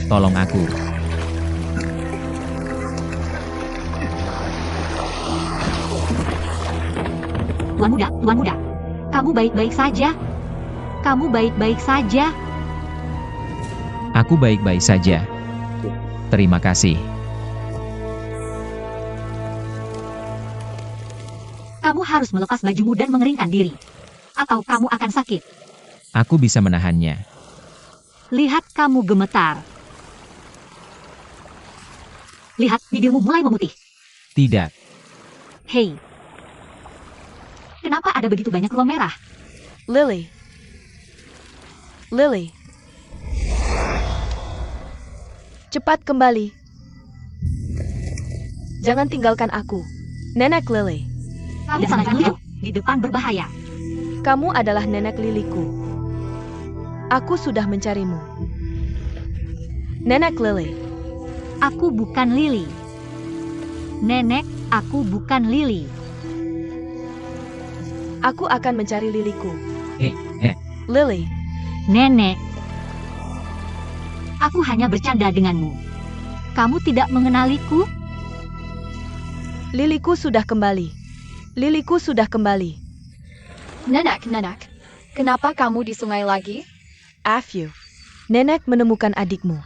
Tolong aku. Tuan muda, kamu baik-baik saja? Kamu baik-baik saja? Aku baik-baik saja. Terima kasih. Kamu harus melepas bajumu dan mengeringkan diri. Atau kamu akan sakit. Aku bisa menahannya. Lihat kamu gemetar. Lihat, bibirmu mulai memutih. Tidak. Hei. Kenapa ada begitu banyak ruang merah? Lily. Lily. Cepat kembali. Jangan tinggalkan aku. Nenek Lily. Kamu sangat lucu. Di depan berbahaya. Kamu adalah nenek Liliku. Aku sudah mencarimu. Nenek Lily. Aku bukan Lily. Nenek, aku bukan Lily. Aku akan mencari Liliku. Eh. Lily. Nenek. Aku hanya bercanda denganmu. Kamu tidak mengenaliku? Liliku sudah kembali. Liliku sudah kembali. Nenek, kenapa kamu di sungai lagi? Afyu. Nenek menemukan adikmu.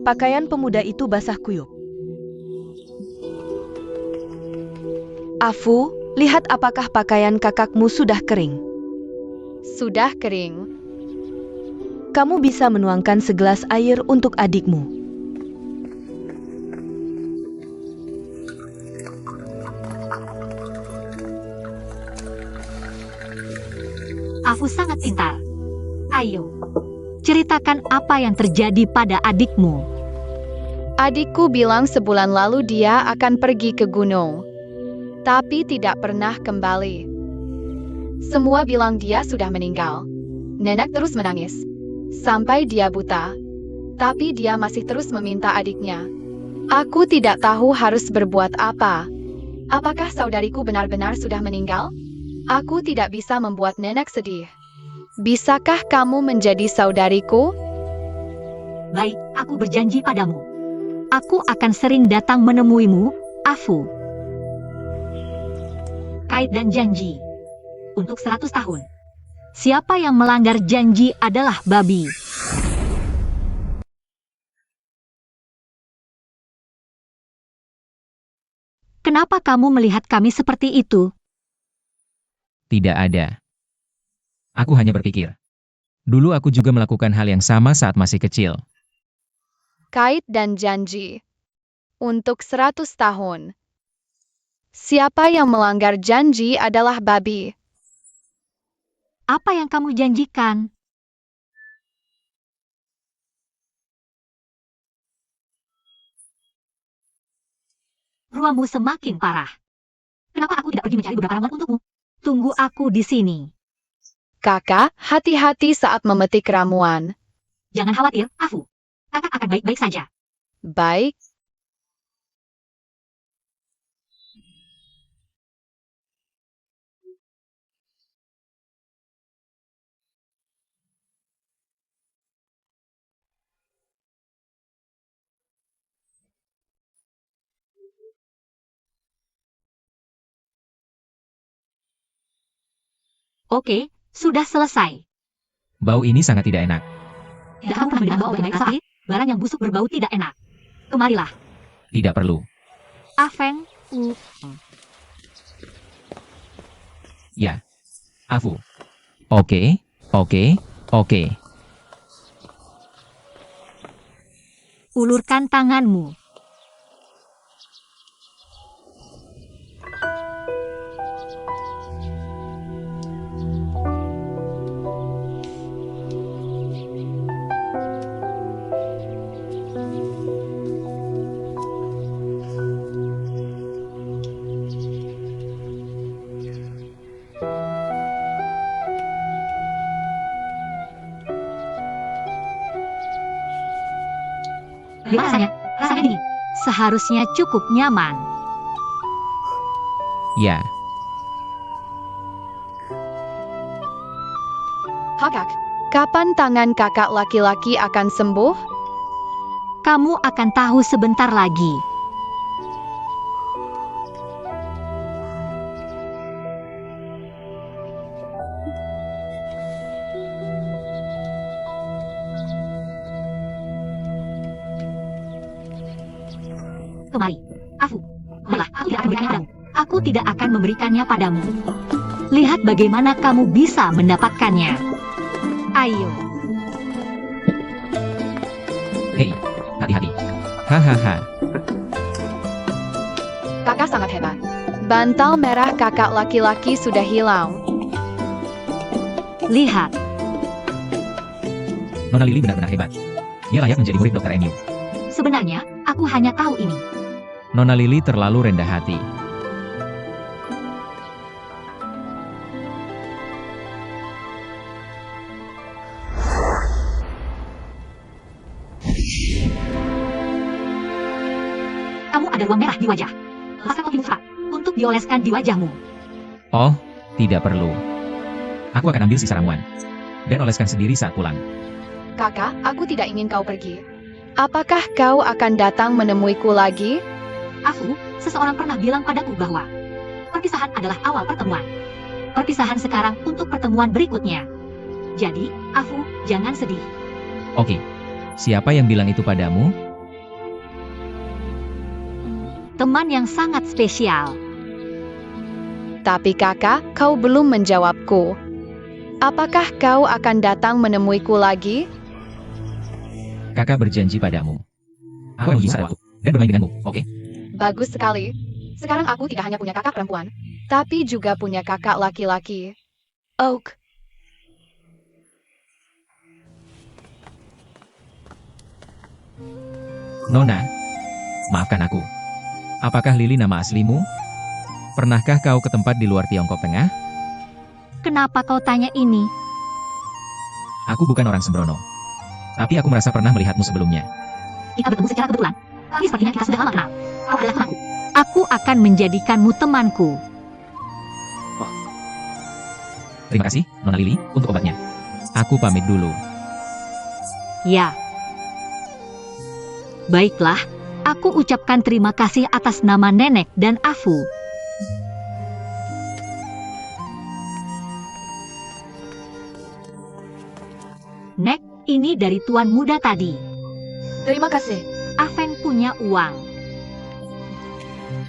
Pakaian pemuda itu basah kuyup. Afu, lihat apakah pakaian kakakmu sudah kering. Sudah kering. Kamu bisa menuangkan segelas air untuk adikmu. Aku sangat pintar. Ayo, ceritakan apa yang terjadi pada adikmu. Adikku bilang sebulan lalu dia akan pergi ke gunung. Tapi tidak pernah kembali. Semua bilang dia sudah meninggal. Nenek terus menangis. Sampai dia buta. Tapi dia masih terus meminta adiknya. Aku tidak tahu harus berbuat apa. Apakah saudariku benar-benar sudah meninggal? Aku tidak bisa membuat nenek sedih. Bisakah kamu menjadi saudariku? Baik, aku berjanji padamu. Aku akan sering datang menemuimu, Afu. Kait dan janji. Untuk 100 tahun. Siapa yang melanggar janji adalah babi. Kenapa kamu melihat kami seperti itu? Tidak ada. Aku hanya berpikir. Dulu aku juga melakukan hal yang sama saat masih kecil. Kait dan janji. Untuk 100 tahun. Siapa yang melanggar janji adalah babi. Apa yang kamu janjikan? Ruamu semakin parah. Kenapa aku tidak pergi mencari beberapa ramuan untukmu? Tunggu aku di sini. Kakak, hati-hati saat memetik ramuan. Jangan khawatir, Afu. Kakak akan baik-baik saja. Baik. Oke, sudah selesai. Bau ini sangat tidak enak. Tidak kamu pernah mendengar bau yang pahit? Barang yang busuk berbau tidak enak. Kemarilah. Tidak perlu. Afeng, Ya. Afu. Oke. ulurkan tanganmu. Gimana rasanya? Rasanya dingin. Seharusnya cukup nyaman. Ya, Kakak, kapan tangan kakak laki-laki akan sembuh? Kamu akan tahu sebentar lagi. Kemari, Afu. Baiklah, aku tidak akan memberikannya padamu. Aku tidak akan memberikannya padamu. Lihat bagaimana kamu bisa mendapatkannya. Ayo. hei, hati-hati. Hahaha. Kakak sangat hebat. Bantal merah kakak laki-laki sudah hilang. Lihat, Nona Lily benar-benar hebat. Dia layak menjadi murid Dr. Emu. sebenarnya aku hanya tahu ini. Nona Lily terlalu rendah hati. Kamu ada ruang merah di wajah. Lepaskan topi Mufra untuk dioleskan di wajahmu. Oh, tidak perlu. Aku akan ambil sisa ramuan. Dan oleskan sendiri saat pulang. Kakak, aku tidak ingin kau pergi. Apakah kau akan datang menemuiku lagi? Afu, seseorang pernah bilang padaku bahwa perpisahan adalah awal pertemuan. Perpisahan sekarang untuk pertemuan berikutnya. Jadi, Afu, jangan sedih. Oke. Siapa yang bilang itu padamu? Teman yang sangat spesial. Tapi kakak, kau belum menjawabku. Apakah kau akan datang menemuiku lagi? Kakak berjanji padamu. Aku akan uji waktu dan bermain denganmu, oke? Bagus sekali. Sekarang aku tidak hanya punya kakak perempuan, tapi juga punya kakak laki-laki. Oak, Nona, maafkan aku. Apakah Lily nama aslimu? Pernahkah kau ke tempat di luar Tiongkok Tengah? Kenapa kau tanya ini? Aku bukan orang sembrono. Tapi aku merasa pernah melihatmu sebelumnya. Kita bertemu secara kebetulan. Tapi sepertinya kita sudah lama kenal. Kau adalah temanku. Aku akan menjadikanmu temanku. Terima kasih, Nona Lily, untuk obatnya. Aku pamit dulu. Ya. Baiklah, aku ucapkan terima kasih atas nama Nenek dan Afu. Nek, ini dari tuan muda tadi. terima kasih. Aven punya uang.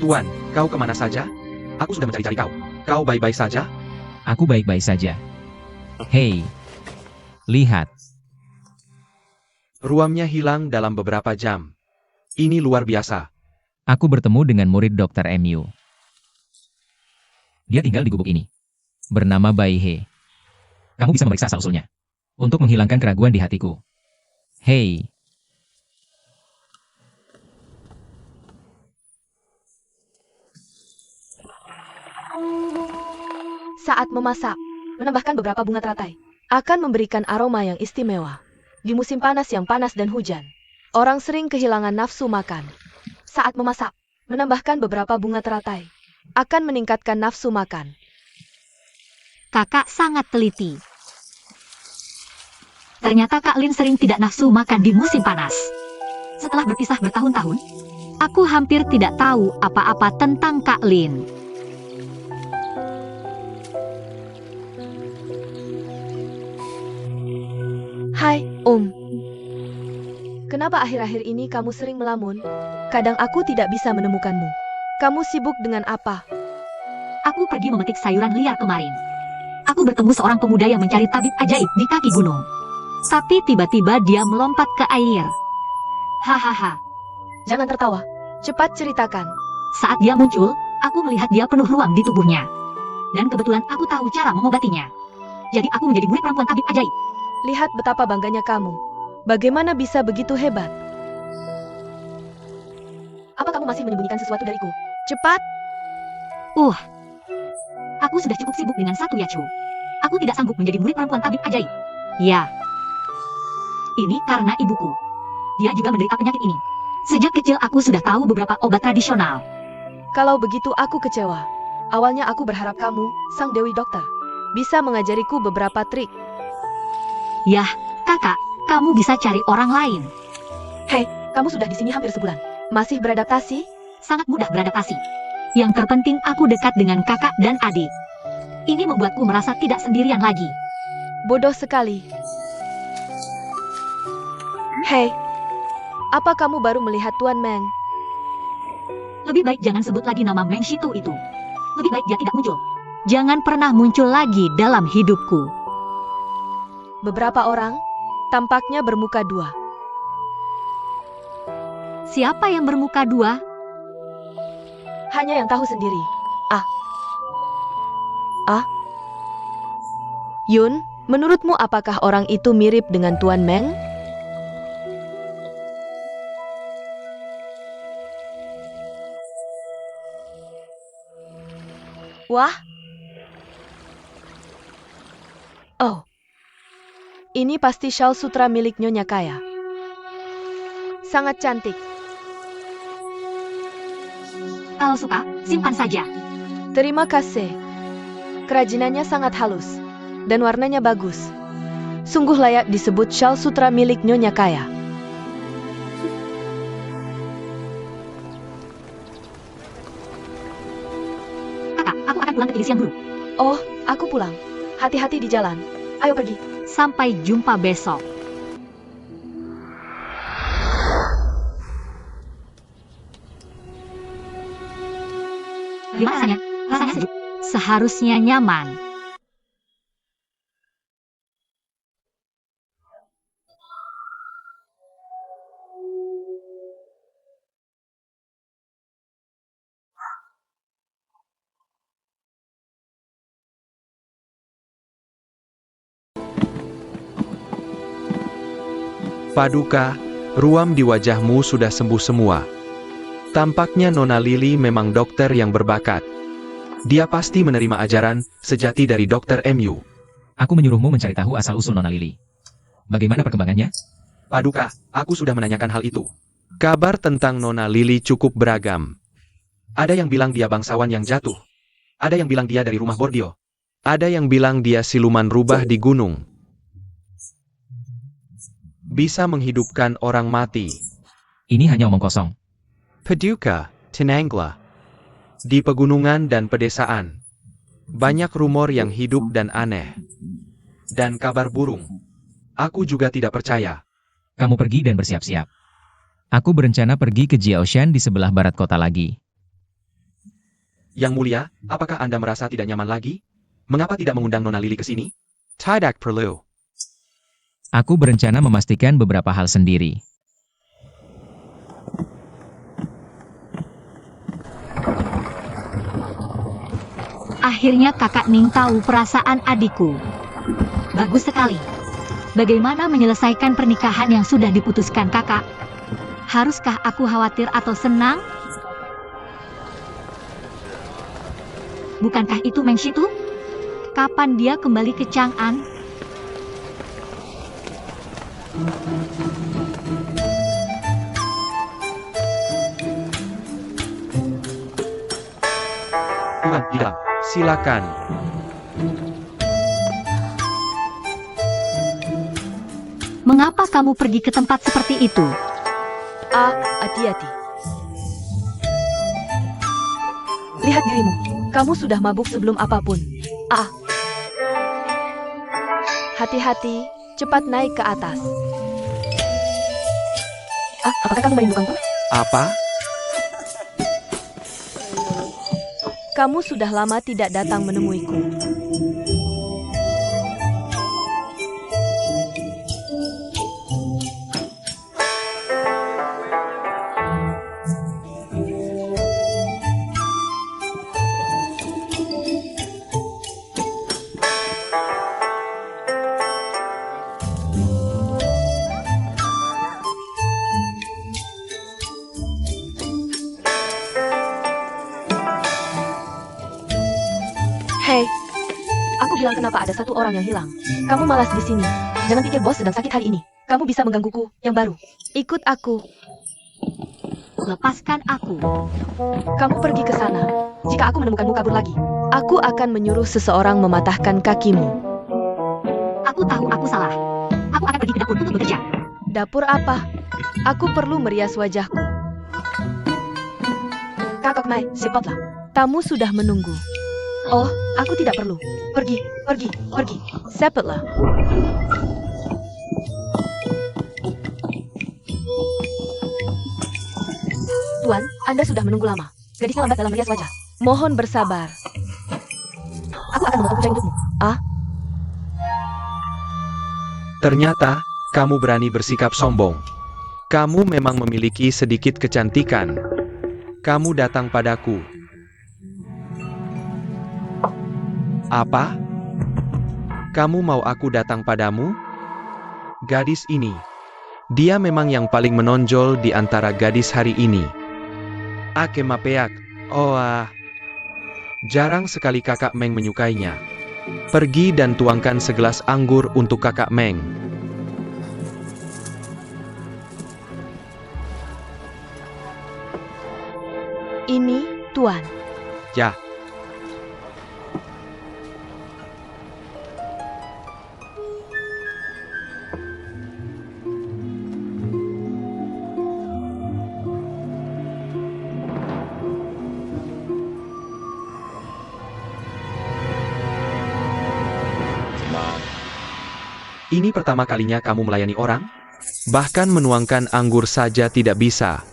Tuan, kau kemana saja? Aku sudah mencari-cari kau. Kau baik-baik saja? Aku baik-baik saja. Hei, lihat. Ruamnya hilang dalam beberapa jam. Ini luar biasa. Aku bertemu dengan murid Dr. Emu. Dia tinggal di gubuk ini. Bernama Bai He. Kamu bisa memeriksa asal-usulnya. Untuk menghilangkan keraguan di hatiku. Hei. Saat memasak, menambahkan beberapa bunga teratai akan memberikan aroma yang istimewa. Di musim panas yang panas dan hujan, orang sering kehilangan nafsu makan. Saat memasak, menambahkan beberapa bunga teratai akan meningkatkan nafsu makan. Kakak sangat teliti. Ternyata Kak Lin sering tidak nafsu makan di musim panas. Setelah berpisah bertahun-tahun, aku hampir tidak tahu apa-apa tentang Kak Lin. Hai, Om. Kenapa akhir-akhir ini kamu sering melamun? Kadang aku tidak bisa menemukanmu. Kamu sibuk dengan apa? Aku pergi memetik sayuran liar kemarin. Aku bertemu seorang pemuda yang mencari tabib ajaib di kaki gunung. Tapi tiba-tiba dia melompat ke air. Hahaha. Jangan tertawa. Cepat ceritakan. Saat dia muncul, aku melihat dia penuh ruang di tubuhnya. Dan kebetulan aku tahu cara mengobatinya. Jadi aku menjadi murid perempuan tabib ajaib. Lihat betapa bangganya kamu. Bagaimana bisa begitu hebat? Apa kamu masih menyembunyikan sesuatu dariku? Cepat! Aku sudah cukup sibuk dengan satu Yachu. Aku tidak sanggup menjadi murid perempuan tabib ajaib. Ya. Ini karena ibuku. Dia juga menderita penyakit ini. Sejak kecil aku sudah tahu beberapa obat tradisional. Kalau begitu aku kecewa. Awalnya aku berharap kamu, sang Dewi Dokter, bisa mengajariku beberapa trik. Yah, kakak, kamu bisa cari orang lain. Hei, kamu sudah di sini hampir sebulan. Masih beradaptasi? Sangat mudah beradaptasi. Yang terpenting aku dekat dengan kakak dan adik. Ini membuatku merasa tidak sendirian lagi. Bodoh sekali. Hei, apa kamu baru melihat Tuan Meng? Lebih baik jangan sebut lagi nama Meng Shitu itu. Lebih baik dia tidak muncul. Jangan pernah muncul lagi dalam hidupku. Beberapa orang tampaknya bermuka dua. Siapa yang bermuka dua? Hanya yang tahu sendiri. Yun, menurutmu apakah orang itu mirip dengan Tuan Meng? Wah. Oh. Ini pasti shawl sutra milik Nyonya Kaya. Sangat cantik. Kalau suka, simpan saja. Terima kasih. Kerajinannya sangat halus. Dan warnanya bagus. Sungguh layak disebut shawl sutra milik Nyonya Kaya. Kakak, aku akan pulang ke siang dulu. Oh, aku pulang. Hati-hati di jalan. Ayo pergi. Sampai jumpa besok. Gimana rasanya? Rasanya sejuk. Seharusnya nyaman. Paduka, ruam di wajahmu sudah sembuh semua. Tampaknya Nona Lily memang dokter yang berbakat. Dia pasti menerima ajaran sejati dari Dokter MU. Aku menyuruhmu mencari tahu asal-usul Nona Lily. Bagaimana perkembangannya? Paduka, aku sudah menanyakan hal itu. Kabar tentang Nona Lily cukup beragam. Ada yang bilang dia bangsawan yang jatuh. Ada yang bilang dia dari rumah Bordio. Ada yang bilang dia siluman rubah di gunung. Bisa menghidupkan orang mati. Ini hanya omong kosong. Paduka, Tenangla. Di pegunungan dan pedesaan. Banyak rumor yang hidup dan aneh. Dan kabar burung. Aku juga tidak percaya. Kamu pergi dan bersiap-siap. Aku berencana pergi ke Jiaoshan di sebelah barat kota lagi. Yang mulia, apakah Anda merasa tidak nyaman lagi? Mengapa tidak mengundang Nona Lily ke sini? Tidak perlu. Aku berencana memastikan beberapa hal sendiri. Akhirnya kakak Ning tahu perasaan adikku. Bagus sekali. Bagaimana menyelesaikan pernikahan yang sudah diputuskan kakak? Haruskah aku khawatir atau senang? Bukankah itu Meng Shitu? Kapan dia kembali ke Chang'an? Tuhan, di dalam. Silakan. Mengapa kamu pergi ke tempat seperti itu? Hati-hati. Lihat dirimu. Kamu sudah mabuk sebelum apapun. Hati-hati. Cepat naik ke atas. Apakah kamu merindukanku? Apa? Kamu sudah lama tidak datang menemuiku. Hei, aku bilang kenapa ada satu orang yang hilang. Kamu malas di sini. Jangan pikir bos sedang sakit hari ini. Kamu bisa menggangguku yang baru. Ikut aku. lepaskan aku. Kamu pergi ke sana. Jika aku menemukanmu kabur lagi, aku akan menyuruh seseorang mematahkan kakimu. Aku tahu aku salah. Aku akan pergi ke dapur untuk bekerja. Dapur apa? Aku perlu merias wajahku. Kakak Mai, cepatlah. Tamu sudah menunggu. Oh, aku tidak perlu. Pergi, pergi, pergi. Cepatlah. Tuan, Anda sudah menunggu lama. Gadisnya lambat dalam merias wajah. Mohon bersabar. Aku akan memotong kucing untukmu. Ternyata, kamu berani bersikap sombong. Kamu memang memiliki sedikit kecantikan. Kamu datang padaku. Apa? Kamu mau aku datang padamu? Gadis ini. Dia memang yang paling menonjol di antara gadis hari ini. Ake mapeak. Jarang sekali kakak Meng menyukainya. Pergi dan tuangkan segelas anggur untuk kakak Meng. Ini, Tuan. Ya. Ini pertama kalinya kamu melayani orang? Bahkan menuangkan anggur saja tidak bisa.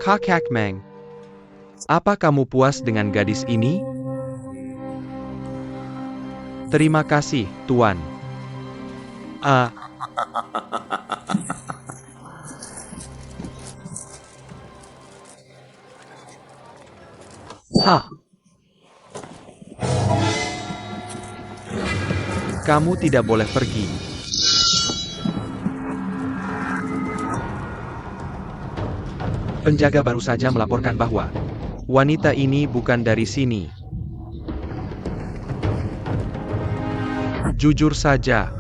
Kakak Meng, apa kamu puas dengan gadis ini? Terima kasih, Tuan. Kamu tidak boleh pergi. Penjaga baru saja melaporkan bahwa wanita ini bukan dari sini. Jujur saja,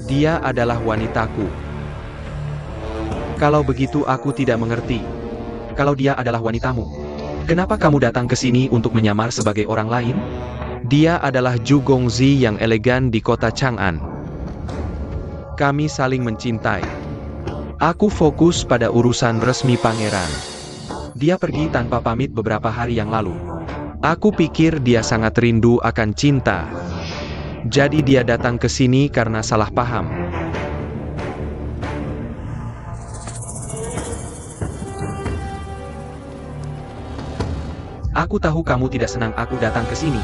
dia adalah wanitaku. Kalau begitu aku tidak mengerti. Kalau dia adalah wanitamu, kenapa kamu datang ke sini untuk menyamar sebagai orang lain? Dia adalah Zhu Gongzi yang elegan di kota Chang'an. Kami saling mencintai. Aku fokus pada urusan resmi pangeran. Dia pergi tanpa pamit beberapa hari yang lalu. Aku pikir dia sangat rindu akan cinta. Jadi dia datang ke sini karena salah paham. Aku tahu kamu tidak senang aku datang ke sini.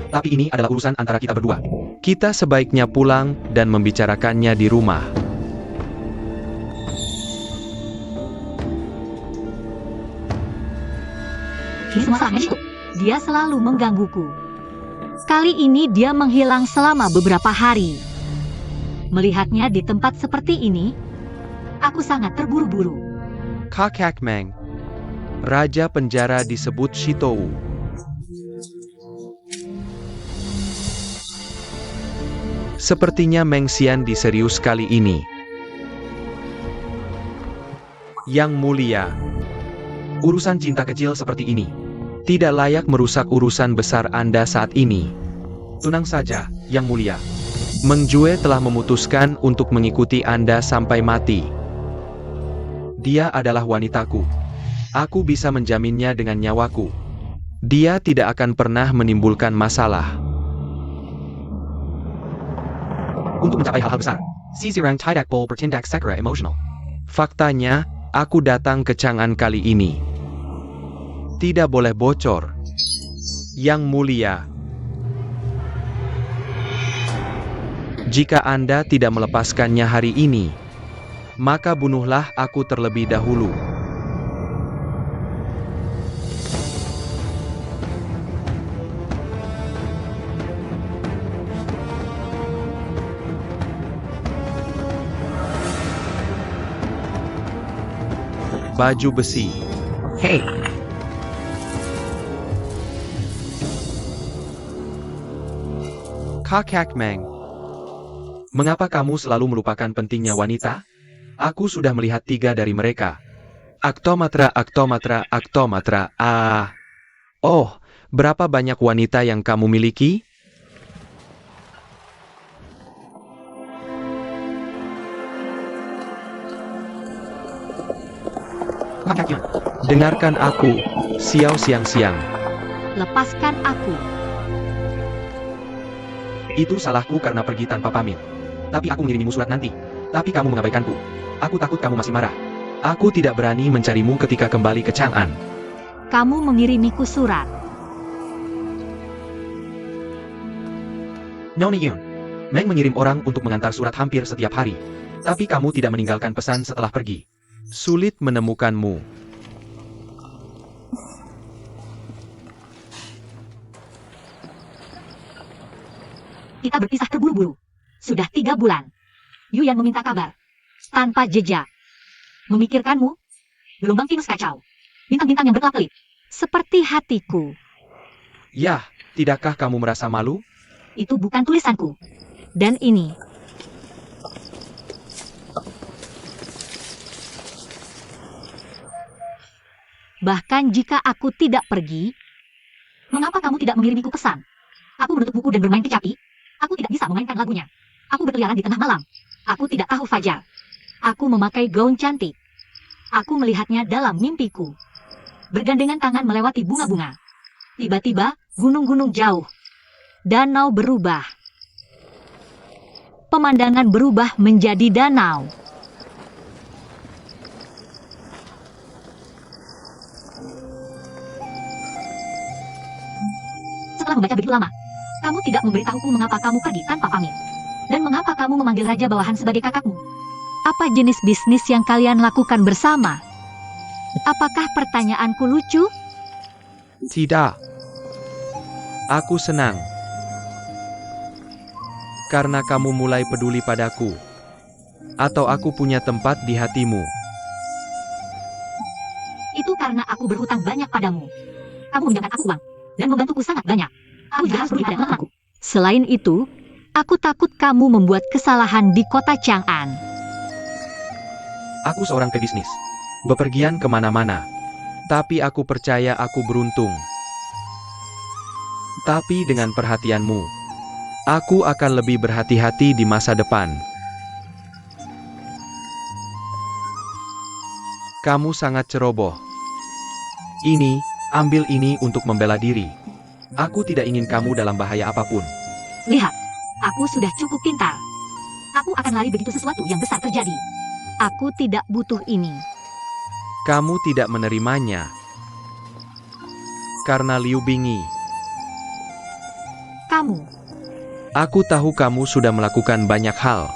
Tapi ini adalah urusan antara kita berdua. Kita sebaiknya pulang dan membicarakannya di rumah. Ini semua salahnya Shiku. Dia selalu menggangguku. Kali ini dia menghilang selama beberapa hari. Melihatnya di tempat seperti ini, aku sangat terburu-buru. Kakak Meng, raja penjara disebut Shitou. Sepertinya Meng Xian diserius kali ini. Yang mulia, urusan cinta kecil seperti ini tidak layak merusak urusan besar Anda saat ini. Tenang saja, Yang Mulia. Meng Jue telah memutuskan untuk mengikuti Anda sampai mati. Dia adalah wanitaku. Aku bisa menjaminnya dengan nyawaku. Dia tidak akan pernah menimbulkan masalah. Untuk mencapai hal-hal besar, si Zirang tidak boleh bertindak secara emosional. Faktanya, aku datang ke Chang'an kali ini. Tidak boleh bocor. Yang mulia, jika Anda tidak melepaskannya hari ini, maka bunuhlah aku terlebih dahulu. Baju besi. Hei, Kakak Meng. Mengapa kamu selalu melupakan pentingnya wanita? Aku sudah melihat 3 dari mereka. Aktomatra. Oh, berapa banyak wanita yang kamu miliki? Kakaknya, Dengarkan aku, Xiao Xiang. Lepaskan aku. itu salahku karena pergi tanpa pamit. Tapi aku mengirimimu surat nanti. Tapi kamu mengabaikanku. Aku takut kamu masih marah. Aku tidak berani mencarimu ketika kembali ke Chang'an. Kamu mengirimiku surat. Nona Yun, Meng mengirim orang untuk mengantar surat hampir setiap hari. Tapi kamu tidak meninggalkan pesan setelah pergi. Sulit menemukanmu. Kita berpisah terburu-buru. Sudah 3 bulan. Yuyan meminta kabar. Tanpa jejak. Memikirkanmu. Gelombang Venus kacau. Bintang-bintang yang berkelap-kelip. Seperti hatiku. Yah, tidakkah kamu merasa malu? Itu bukan tulisanku. Dan ini. Bahkan jika aku tidak pergi, mengapa kamu tidak mengirimiku pesan? Aku menutup buku dan bermain kecapi. Aku tidak bisa memainkan lagunya. Aku berkeliaran di tengah malam. Aku tidak tahu fajar. Aku memakai gaun cantik. Aku melihatnya dalam mimpiku. Bergandengan tangan melewati bunga-bunga. Tiba-tiba, gunung-gunung jauh. Danau berubah. Pemandangan berubah menjadi danau. Setelah membaca begitu lama, kamu tidak memberitahuku mengapa kamu pergi tanpa pamit. Dan mengapa kamu memanggil Raja Bawahan sebagai kakakmu. Apa jenis bisnis yang kalian lakukan bersama? Apakah pertanyaanku lucu? Tidak. Aku senang. Karena kamu mulai peduli padaku. Atau aku punya tempat di hatimu. Itu karena aku berhutang banyak padamu. Kamu meminjamkan aku uang, dan membantuku sangat banyak. Aku juga harus peduli pada temanku. Selain itu, aku takut kamu membuat kesalahan di kota Chang'an. Aku seorang pebisnis. Bepergian kemana-mana. Tapi aku percaya aku beruntung. Tapi dengan perhatianmu, aku akan lebih berhati-hati di masa depan. Kamu sangat ceroboh. Ambil ini untuk membela diri. Aku tidak ingin kamu dalam bahaya apapun. Lihat, aku sudah cukup pintar. Aku akan lari begitu sesuatu yang besar terjadi. Aku tidak butuh ini. Kamu tidak menerimanya. Karena Liu Bingi. Kamu, Aku tahu kamu sudah melakukan banyak hal.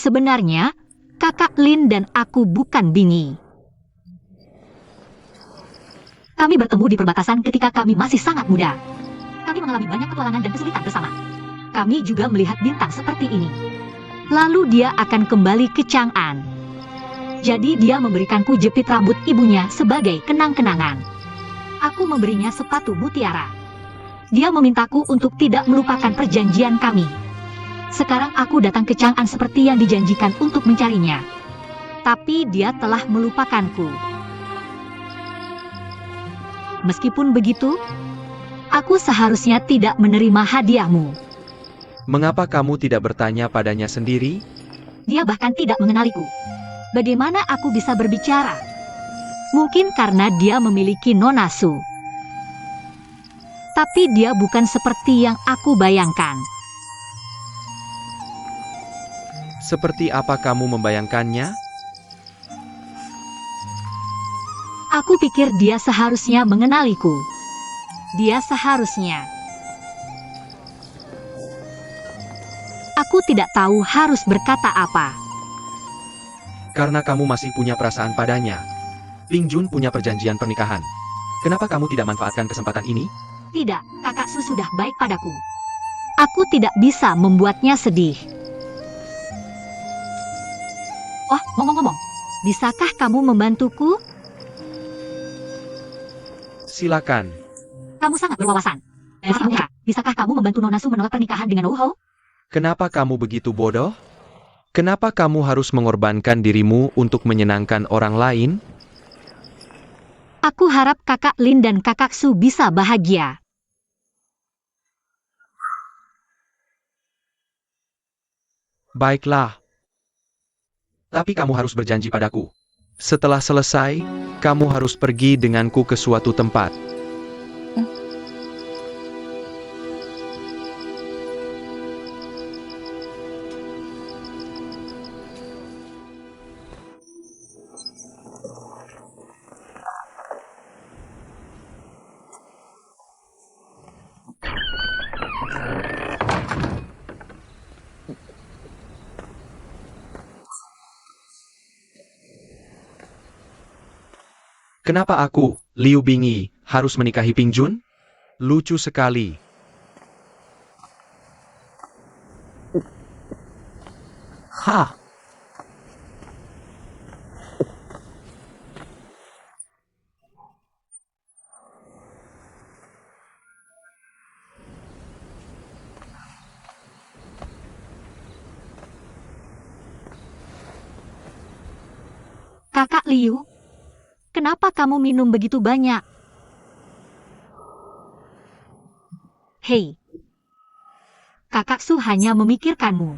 sebenarnya, kakak Lin dan aku bukan Bingi. Kami bertemu di perbatasan ketika kami masih sangat muda. Kami mengalami banyak petualangan dan kesulitan bersama. Kami juga melihat bintang seperti ini. Lalu dia akan kembali ke Chang'an. Jadi dia memberikanku jepit rambut ibunya sebagai kenang-kenangan. Aku memberinya sepatu mutiara. Dia memintaku untuk tidak melupakan perjanjian kami. Sekarang aku datang ke Chang'an seperti yang dijanjikan untuk mencarinya. Tapi dia telah melupakanku. Meskipun begitu, aku seharusnya tidak menerima hadiahmu. Mengapa kamu tidak bertanya padanya sendiri? Dia bahkan tidak mengenaliku. Bagaimana aku bisa berbicara? Mungkin karena dia memiliki Nona Su. Tapi dia bukan seperti yang aku bayangkan. Seperti apa kamu membayangkannya? Aku pikir dia seharusnya mengenaliku. Dia seharusnya. Aku tidak tahu harus berkata apa. Karena kamu masih punya perasaan padanya. Ping Jun punya perjanjian pernikahan. Kenapa kamu tidak manfaatkan kesempatan ini? Tidak, kakak Su sudah baik padaku. Aku tidak bisa membuatnya sedih. Oh, ngomong-ngomong, bisakah kamu membantuku? Silakan. Kamu sangat berwawasan. Bisakah kamu membantu Nona Su menolak pernikahan dengan Wu Hou? Kenapa kamu begitu bodoh? Kenapa kamu harus mengorbankan dirimu untuk menyenangkan orang lain? Aku harap kakak Lin dan kakak Su bisa bahagia. Baiklah. Tapi kamu harus berjanji padaku. Setelah selesai, kamu harus pergi denganku ke suatu tempat. Kenapa aku, Liu Bingyi, harus menikahi Ping Jun? Lucu sekali. Hah? Kakak Liu, kenapa kamu minum begitu banyak? Hei, kakak Su hanya memikirkanmu.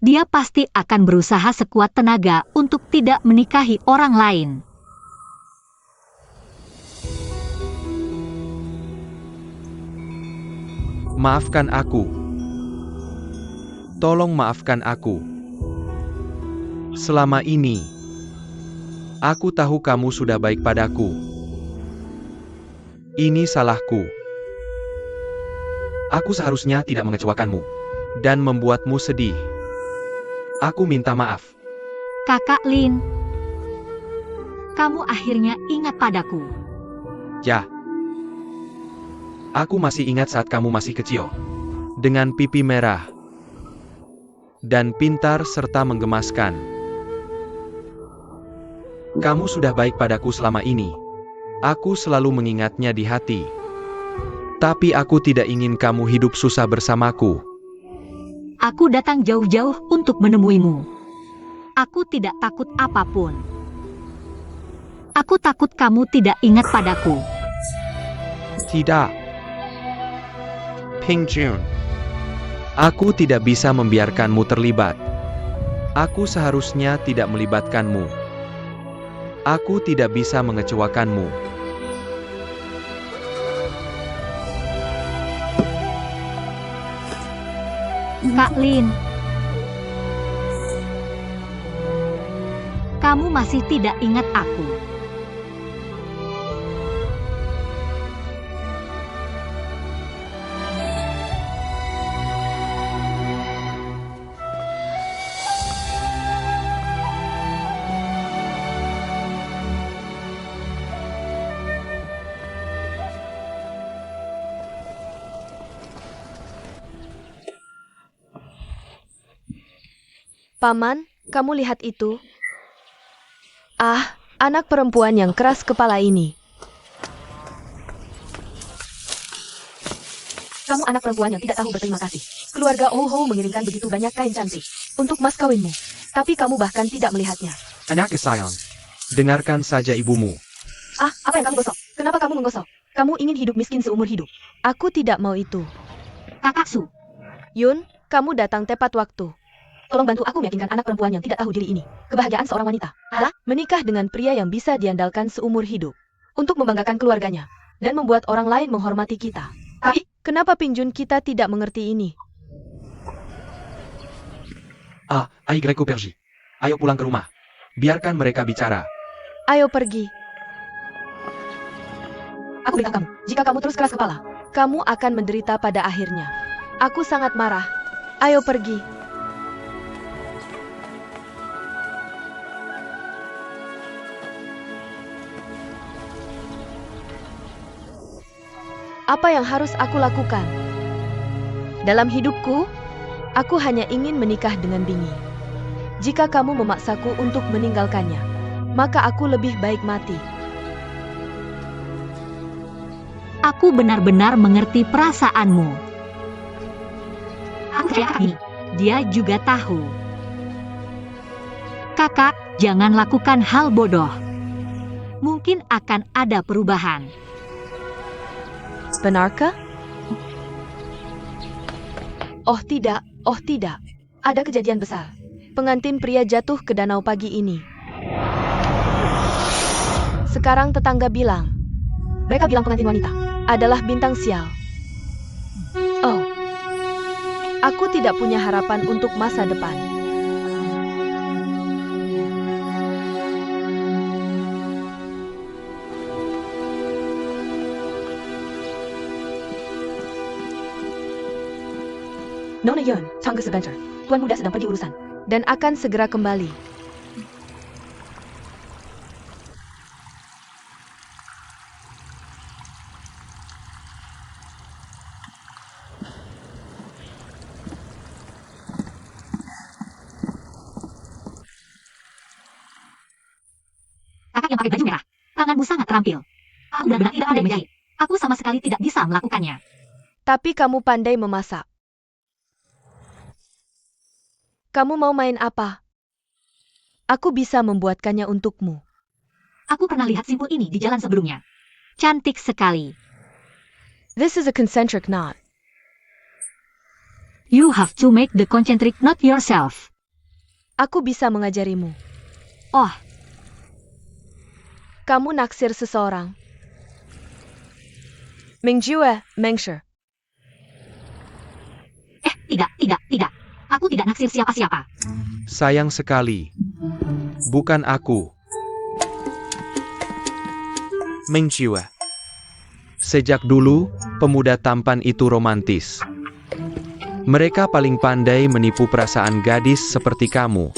Dia pasti akan berusaha sekuat tenaga untuk tidak menikahi orang lain. Maafkan aku. Tolong maafkan aku. Selama ini, aku tahu kamu sudah baik padaku. Ini salahku. Aku seharusnya tidak mengecewakanmu. Dan membuatmu sedih. Aku minta maaf. Kakak Lin, kamu akhirnya ingat padaku. Ya, Aku masih ingat saat kamu masih kecil. dengan pipi merah. Dan pintar serta menggemaskan. Kamu sudah baik padaku selama ini. Aku selalu mengingatnya di hati. Tapi aku tidak ingin kamu hidup susah bersamaku. Aku datang jauh-jauh untuk menemuimu. Aku tidak takut apapun. Aku takut kamu tidak ingat padaku. Tidak. Ping Jun. Aku tidak bisa membiarkanmu terlibat. Aku seharusnya tidak melibatkanmu. Aku tidak bisa mengecewakanmu. Kak Lin, kamu masih tidak ingat aku. Paman, kamu lihat itu? Ah, anak perempuan yang keras kepala ini. Kamu anak perempuan yang tidak tahu berterima kasih. Keluarga Oh Ho mengirimkan begitu banyak kain cantik untuk mas kawinmu. Tapi kamu bahkan tidak melihatnya. Anak sayang. Dengarkan saja ibumu. Ah, apa yang kamu gosok? Kenapa kamu menggosok? Kamu ingin hidup miskin seumur hidup. Aku tidak mau itu. Kakak Su, Yun, kamu datang tepat waktu. Tolong bantu aku meyakinkan anak perempuan yang tidak tahu diri ini. Kebahagiaan seorang wanita adalah menikah dengan pria yang bisa diandalkan seumur hidup. Untuk membanggakan keluarganya. Dan membuat orang lain menghormati kita. Tapi, kenapa Pingjun kita tidak mengerti ini? Ai Greco Pergi. Ayo pulang ke rumah. Biarkan mereka bicara. Ayo pergi. Aku beritahu kamu, jika kamu terus keras kepala, kamu akan menderita pada akhirnya. Aku sangat marah. Ayo pergi. Apa yang harus aku lakukan? Dalam hidupku, aku hanya ingin menikah dengan Bingi. Jika kamu memaksaku untuk meninggalkannya, maka aku lebih baik mati. Aku benar-benar mengerti perasaanmu. Aku percaya kakak ini. Dia juga tahu. Kakak, jangan lakukan hal bodoh. Mungkin akan ada perubahan. Benarkah? Oh tidak. Ada kejadian besar. Pengantin pria jatuh ke danau pagi ini. Sekarang tetangga bilang. Mereka bilang pengantin wanita adalah bintang sial. Oh. Aku tidak punya harapan untuk masa depan. Nona Yun, tunggu sebentar. Tuan muda sedang pergi urusan. Dan akan segera kembali. Kakak yang pakai baju merah. Tanganmu sangat terampil. Aku benar-benar tidak pandai menjahit. Aku sama sekali tidak bisa melakukannya. Tapi kamu pandai memasak. Kamu mau main apa? Aku bisa membuatkannya untukmu. Aku pernah lihat simpul ini di jalan sebelumnya. Cantik sekali. This is a concentric knot. You have to make the concentric knot yourself. Aku bisa mengajarimu. Oh, Kamu naksir seseorang. Mengjue, Mengsher. tidak. Aku tidak naksir siapa-siapa. Sayang sekali. Bukan aku. Mengciwa. Sejak dulu, pemuda tampan itu romantis. Mereka paling pandai menipu perasaan gadis seperti kamu.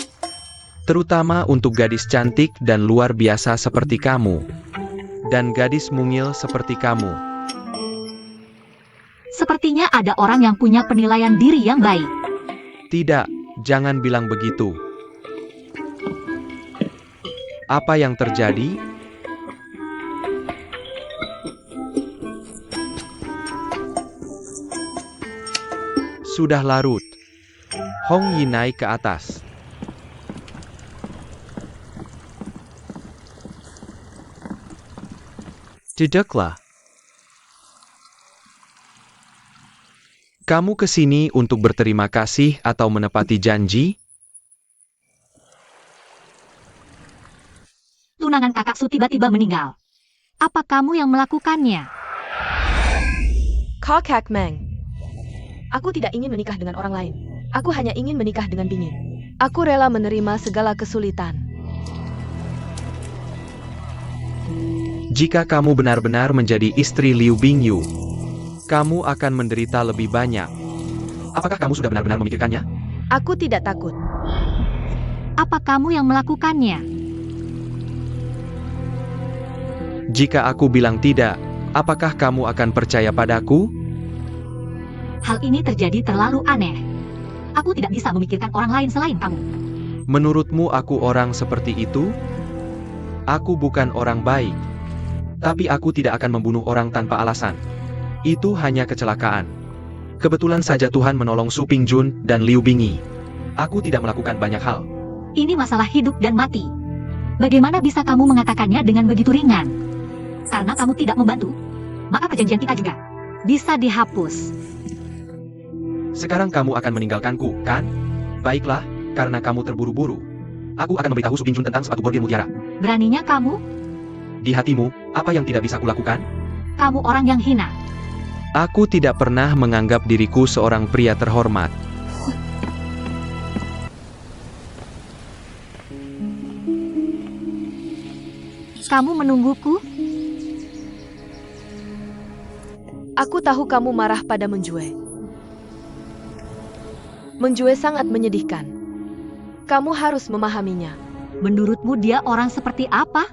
Terutama untuk gadis cantik dan luar biasa seperti kamu. Dan gadis mungil seperti kamu. Sepertinya ada orang yang punya penilaian diri yang baik. Tidak, jangan bilang begitu. Apa yang terjadi? Sudah larut. Hong Yi naik ke atas. Tidaklah. Kamu kesini untuk berterima kasih atau menepati janji? Tunangan kakak Su tiba-tiba meninggal. Apa kamu yang melakukannya? Kakak Meng. Aku tidak ingin menikah dengan orang lain. Aku hanya ingin menikah dengan Bingin. Aku rela menerima segala kesulitan. Jika kamu benar-benar menjadi istri Liu Bingyu, kamu akan menderita lebih banyak. Apakah kamu sudah benar-benar memikirkannya? Aku tidak takut. Apa kamu yang melakukannya? Jika aku bilang tidak, apakah kamu akan percaya padaku? Hal ini terjadi terlalu aneh. Aku tidak bisa memikirkan orang lain selain kamu. Menurutmu aku orang seperti itu? Aku bukan orang baik. Tapi aku tidak akan membunuh orang tanpa alasan. Itu hanya kecelakaan. Kebetulan saja Tuhan menolong Su Pingjun dan Liu Bingyi. Aku tidak melakukan banyak hal. Ini masalah hidup dan mati. Bagaimana bisa kamu mengatakannya dengan begitu ringan? Karena kamu tidak membantu, maka perjanjian kita juga bisa dihapus. Sekarang kamu akan meninggalkanku, kan? Baiklah, Karena kamu terburu-buru, aku akan memberitahu Su Pingjun tentang sepatu bordir mutiara. Beraninya kamu? Di hatimu, apa yang tidak bisa kulakukan? Kamu orang yang hina. Aku tidak pernah menganggap diriku seorang pria terhormat. Kamu menungguku? Aku tahu kamu marah pada Menjue. Menjue sangat menyedihkan. Kamu harus memahaminya. Menurutmu dia orang seperti apa?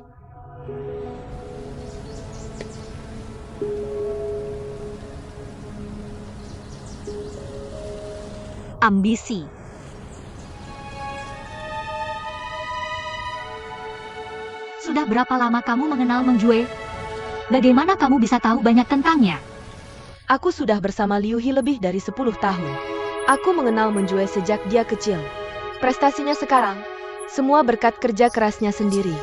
Ambisi. Sudah berapa lama kamu mengenal Menjue? Bagaimana kamu bisa tahu banyak tentangnya? Aku sudah bersama Liu He lebih dari 10 tahun. Aku mengenal Menjue sejak dia kecil. Prestasinya sekarang, semua berkat kerja kerasnya sendiri.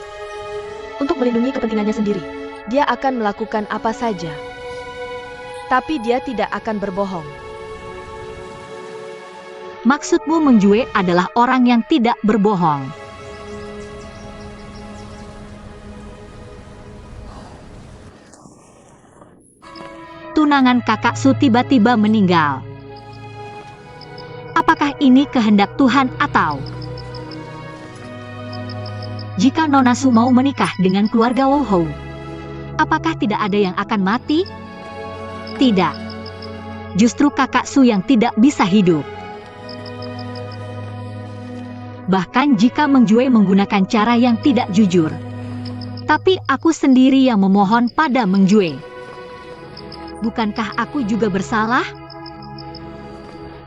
Untuk melindungi kepentingannya sendiri, dia akan melakukan apa saja. Tapi dia tidak akan berbohong. Maksudmu Menjue adalah orang yang tidak berbohong. Tunangan kakak Su tiba-tiba meninggal. Apakah ini kehendak Tuhan atau? Jika Nona Su mau menikah dengan keluarga Wu Hou, apakah tidak ada yang akan mati? Tidak. Justru kakak Su yang tidak bisa hidup. Bahkan jika Menjue menggunakan cara yang tidak jujur. Tapi aku sendiri yang memohon pada Menjue. Bukankah aku juga bersalah?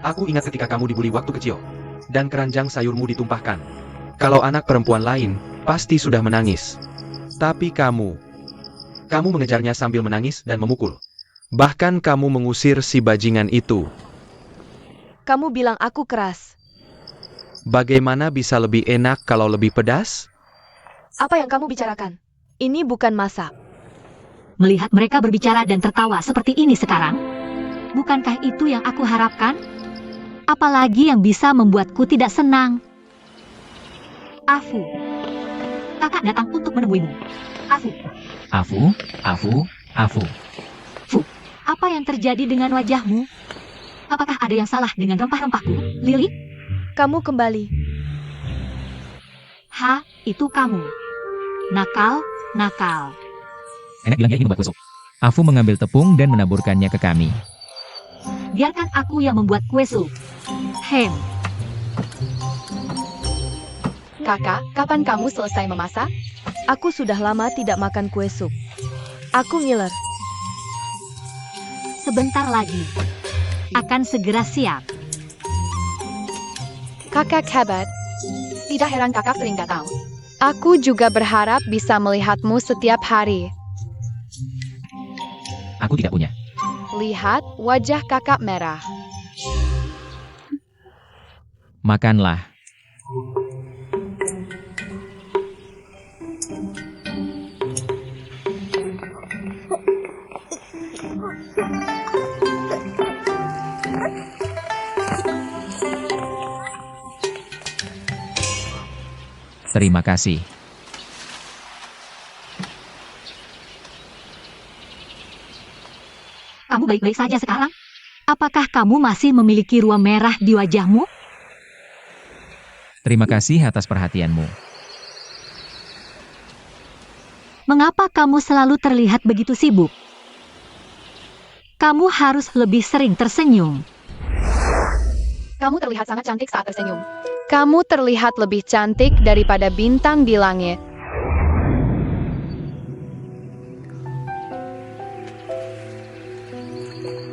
Aku ingat ketika kamu dibuli waktu kecil, dan keranjang sayurmu ditumpahkan. Kalau anak perempuan lain, pasti sudah menangis. Tapi kamu mengejarnya sambil menangis dan memukul. bahkan kamu mengusir si bajingan itu. Kamu bilang aku keras. Bagaimana bisa lebih enak kalau lebih pedas? Apa yang kamu bicarakan? Ini bukan masak. Melihat mereka berbicara dan tertawa seperti ini sekarang, bukankah itu yang aku harapkan? Apalagi yang bisa membuatku tidak senang. Afu, kakak datang untuk menemuimu. Afu, Afu. apa yang terjadi dengan wajahmu? Apakah ada yang salah dengan rempah-rempahku, Lily? Kamu kembali. Itu kamu. Nakal. Enak bilang dia ingin membuat kusuk. Afu mengambil tepung dan menaburkannya ke kami. Biarkan aku yang membuat kue sup. Kakak, kapan kamu selesai memasak? Aku sudah lama tidak makan kue sup. Aku ngiler. Sebentar lagi. Akan segera siap. Kakak hebat. Tidak heran kakak sering datang. Aku juga berharap bisa melihatmu setiap hari. Aku tidak punya. Lihat, wajah kakak merah. Makanlah. Terima kasih. Kamu baik-baik saja sekarang? Apakah kamu masih memiliki ruam merah di wajahmu? Terima kasih atas perhatianmu. Mengapa kamu selalu terlihat begitu sibuk? Kamu harus lebih sering tersenyum. Kamu terlihat sangat cantik saat tersenyum. Kamu terlihat lebih cantik daripada bintang di langit.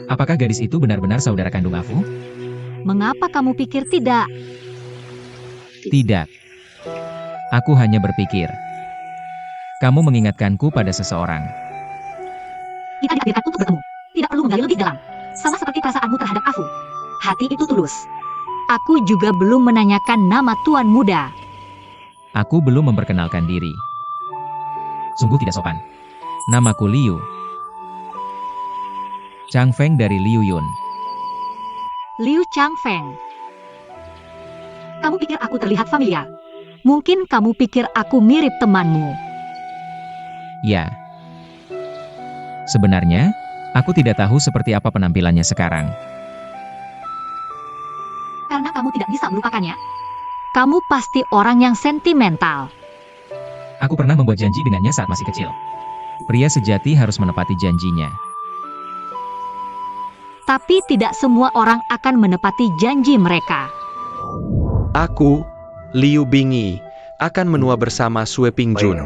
Apakah gadis itu benar-benar saudara kandung Afu? Mengapa kamu pikir tidak? Tidak. Aku hanya berpikir. Kamu mengingatkanku pada seseorang. Kita ditakdirkan untuk bertemu. Tidak perlu menggali lebih dalam. Sama seperti perasaanmu terhadap Afu. Hati itu tulus. Aku juga belum menanyakan nama tuan muda. Aku belum memperkenalkan diri. Sungguh tidak sopan. Namaku Liu. Chang Feng dari Liu Yun. Liu Changfeng. Kamu pikir aku terlihat familiar? Mungkin kamu pikir aku mirip temanmu. Ya. Sebenarnya, aku tidak tahu seperti apa penampilannya sekarang. Karena kamu tidak bisa melupakannya. Kamu pasti orang yang sentimental. Aku pernah membuat janji dengannya saat masih kecil. Pria sejati harus menepati janjinya. Tapi tidak semua orang akan menepati janji mereka. Aku, Liu Bingyi, akan menua bersama Sue Pingjun.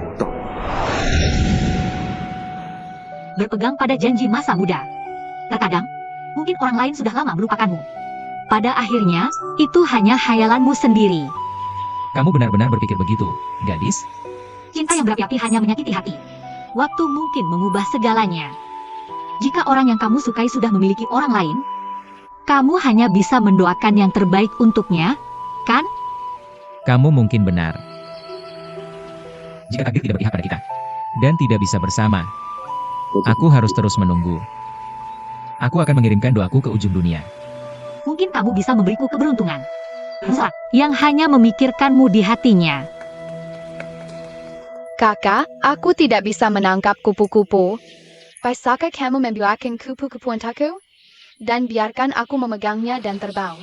Berpegang pada janji masa muda. Terkadang, mungkin orang lain sudah lama melupakanmu. Pada akhirnya, itu hanya khayalanmu sendiri. Kamu benar-benar berpikir begitu, gadis? Cinta yang berapi-api hanya menyakiti hati. Waktu mungkin mengubah segalanya. Jika orang yang kamu sukai sudah memiliki orang lain, kamu hanya bisa mendoakan yang terbaik untuknya, kan? Kamu mungkin benar. Jika takdir tidak berpihak pada kita, dan tidak bisa bersama, aku harus terus menunggu. Aku akan mengirimkan doaku ke ujung dunia. Mungkin kamu bisa memberiku keberuntungan. Seorang yang hanya memikirkanmu di hatinya. Kakak, aku tidak bisa menangkap kupu-kupu. Bisakah kamu membuatkan kupu-kupu untukku? Dan biarkan aku memegangnya dan terbang.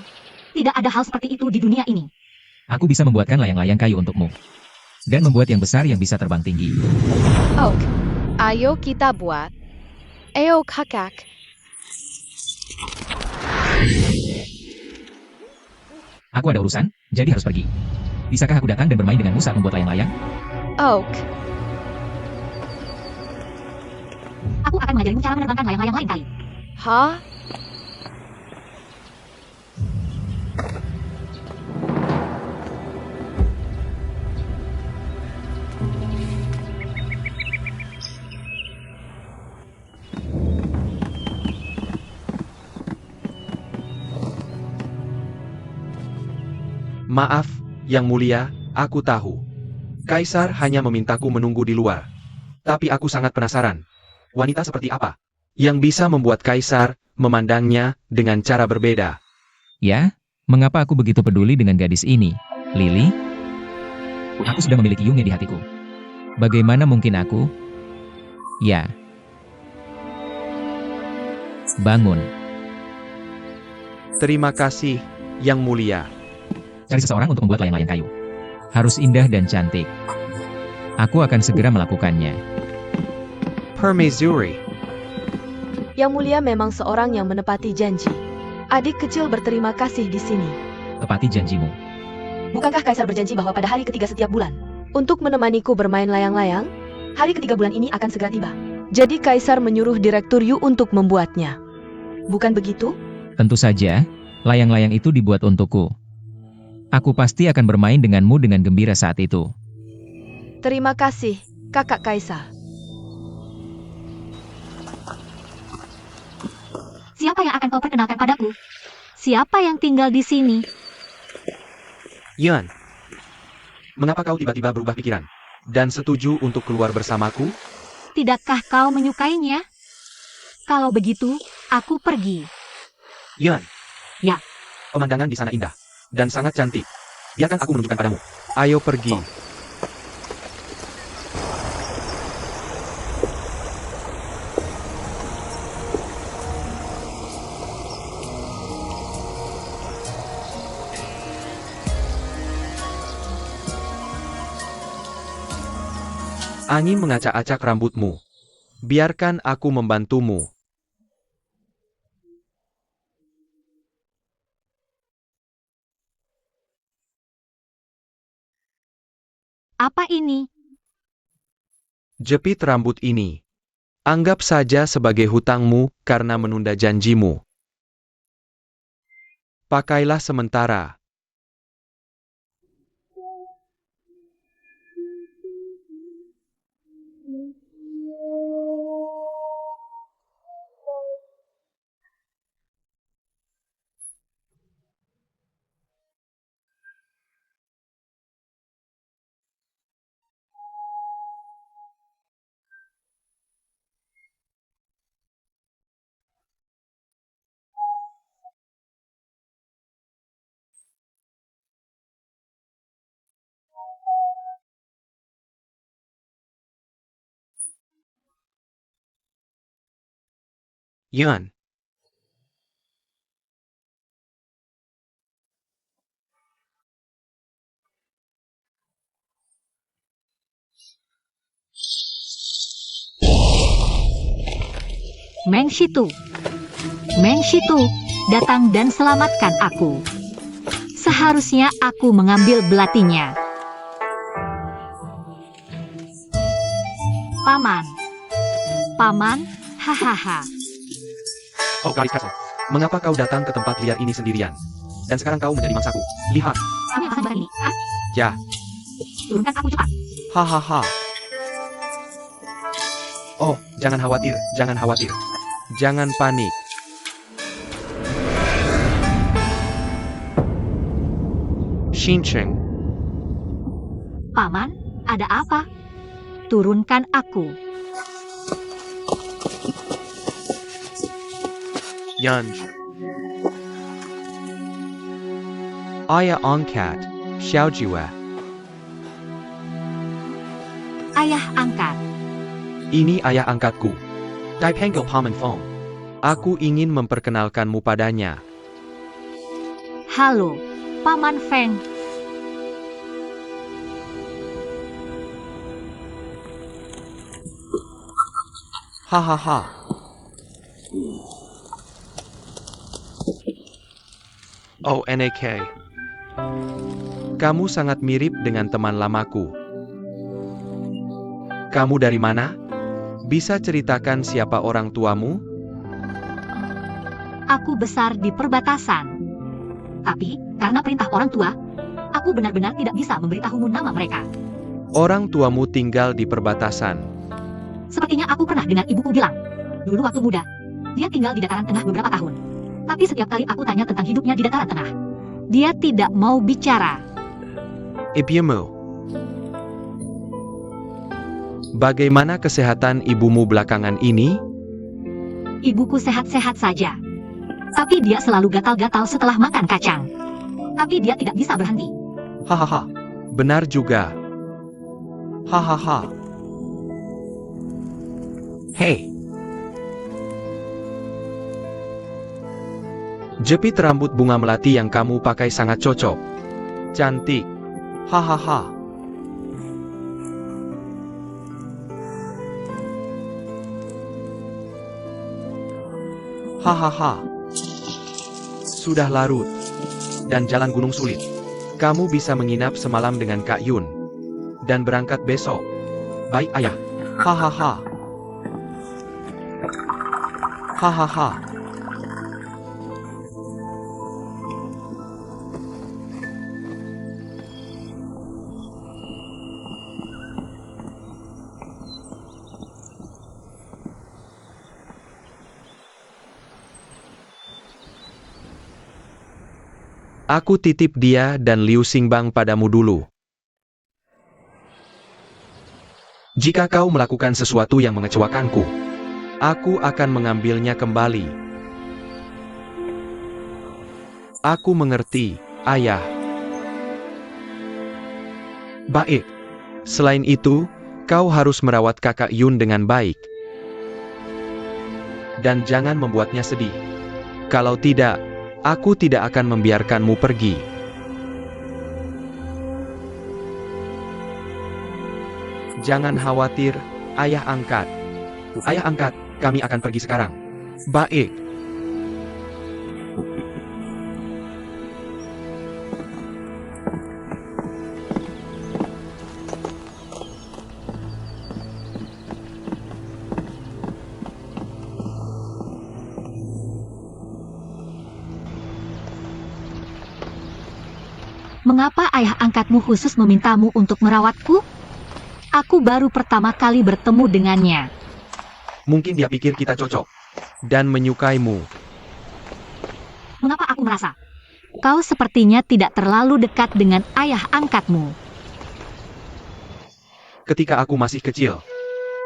Tidak ada hal seperti itu di dunia ini. Aku bisa membuatkan layang-layang kayu untukmu. Dan membuat yang besar yang bisa terbang tinggi. Oke, ayo kita buat. Ayo kakak. Aku ada urusan, jadi harus pergi. Bisakah aku datang dan bermain denganmu saat membuat layang-layang? Oke. Aku akan mengajarimu cara menerbangkan layang-layang lain kali. Hah? Maaf, Yang Mulia, aku tahu. Kaisar hanya memintaku menunggu di luar. Tapi aku sangat penasaran. Wanita seperti apa yang bisa membuat Kaisar memandangnya dengan cara berbeda? Ya, mengapa aku begitu peduli dengan gadis ini, Lily? Aku sudah memiliki Yungnya di hatiku. Bagaimana mungkin aku? Ya. Bangun. Terima kasih, Yang Mulia. Cari seseorang untuk membuat layang-layang kayu. Harus indah dan cantik. Aku akan segera melakukannya. Permaisuri. Yang Mulia memang seorang yang menepati janji. Adik kecil berterima kasih di sini. Tepati janjimu. Bukankah Kaisar berjanji bahwa pada hari ketiga setiap bulan, untuk menemaniku bermain layang-layang, hari ketiga bulan ini akan segera tiba. Jadi Kaisar menyuruh Direktur Yu untuk membuatnya. Bukan begitu? Tentu saja, layang-layang itu dibuat untukku. Aku pasti akan bermain denganmu dengan gembira saat itu. Terima kasih, Kakak Kaisar. Siapa yang akan kau perkenalkan padaku? Siapa yang tinggal di sini? Yuan, mengapa kau tiba-tiba berubah pikiran? Dan setuju untuk keluar bersamaku? Tidakkah kau menyukainya? Kalau begitu, aku pergi. Yuan. Ya. Pemandangan di sana indah. Dan sangat cantik. Biarkan aku menunjukkan padamu. Ayo pergi. Angin mengacak-acak rambutmu. Biarkan aku membantumu. Apa ini? Jepit rambut ini. Anggap saja sebagai hutangmu karena menunda janjimu. Pakailah sementara. Yun. Meng Shitu. Meng Shitu, datang dan selamatkan aku. Seharusnya aku mengambil belatinya. Paman. Paman, hahaha. Oh Garis Castle, mengapa kau datang ke tempat liar ini sendirian? Dan sekarang kau menjadi mangsaku. Lihat. Kamu yang pasang ini? Ah, Ya. turunkan aku cepat. Hahaha. Oh, jangan khawatir, jangan khawatir. Jangan panik. Shincheng. Paman, ada apa? Turunkan aku. Yunj. Ayah angkat. Xiaojiwa. Ayah angkat. Ini ayah angkatku. Daipanggil Paman Fong. Aku ingin memperkenalkanmu padanya. Halo, Paman Feng. Hahaha. Oh NAK. Kamu sangat mirip dengan teman lamaku. Kamu dari mana? Bisa ceritakan siapa orang tuamu? Aku besar di perbatasan. Tapi, karena perintah orang tua, aku benar-benar tidak bisa memberitahumu nama mereka. Orang tuamu tinggal di perbatasan. Sepertinya aku pernah dengar ibuku bilang, dulu waktu muda, dia tinggal di dataran tengah beberapa tahun. Tapi setiap kali aku tanya tentang hidupnya di dataran tengah, dia tidak mau bicara. Ibumu. Bagaimana kesehatan ibumu belakangan ini? Ibuku sehat-sehat saja. Tapi dia selalu gatal-gatal setelah makan kacang. Tapi dia tidak bisa berhenti. Hahaha. Benar juga. Hahaha. Hei. Jepit rambut bunga melati yang kamu pakai sangat cocok. Cantik. Hahaha. Hahaha. Sudah larut. Dan jalan gunung sulit. Kamu bisa menginap semalam dengan Kak Yun. Dan berangkat besok. Baik ayah. Hahaha. Hahaha. Aku titip dia dan Liu Xingbang padamu dulu. Jika kau melakukan sesuatu yang mengecewakanku, Aku akan mengambilnya kembali. Aku mengerti, ayah. baik. Selain itu, kau harus merawat kakak Yun dengan baik. Dan jangan membuatnya sedih. Kalau tidak, aku tidak akan membiarkanmu pergi. Jangan khawatir, ayah angkat. Ayah angkat, kami akan pergi sekarang. Baik. Mengapa ayah angkatmu khusus memintamu untuk merawatku? Aku baru pertama kali bertemu dengannya. Mungkin dia pikir kita cocok. Dan menyukaimu. Mengapa aku merasa? Kau sepertinya tidak terlalu dekat dengan ayah angkatmu. Ketika aku masih kecil,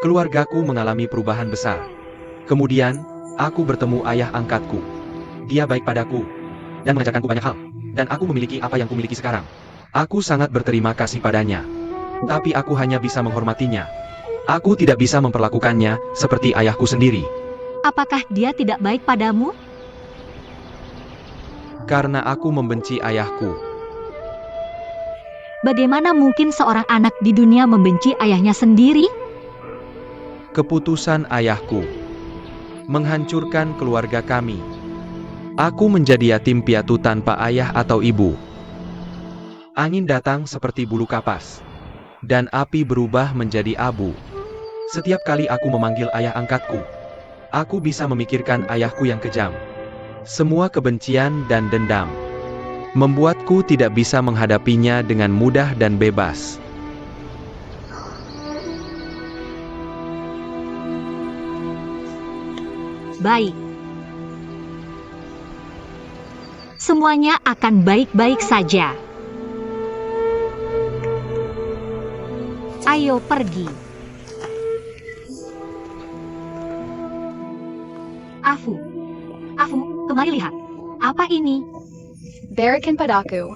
keluargaku mengalami perubahan besar. Kemudian, aku bertemu ayah angkatku. Dia baik padaku, dan mengajarkanku banyak hal. Dan aku memiliki apa yang kumiliki sekarang. Aku sangat berterima kasih padanya. Tapi aku hanya bisa menghormatinya. Aku tidak bisa memperlakukannya seperti ayahku sendiri. Apakah dia tidak baik padamu? Karena aku membenci ayahku. Bagaimana mungkin seorang anak di dunia membenci ayahnya sendiri? Keputusan ayahku menghancurkan keluarga kami. Aku menjadi yatim piatu tanpa ayah atau ibu. Angin datang seperti bulu kapas, dan api berubah menjadi abu. Setiap kali aku memanggil ayah angkatku, aku bisa memikirkan ayahku yang kejam. Semua kebencian dan dendam membuatku tidak bisa menghadapinya dengan mudah dan bebas. Baik. Semuanya akan baik-baik saja. Ayo pergi. Afu, kemari lihat. Apa ini? Berikan padaku.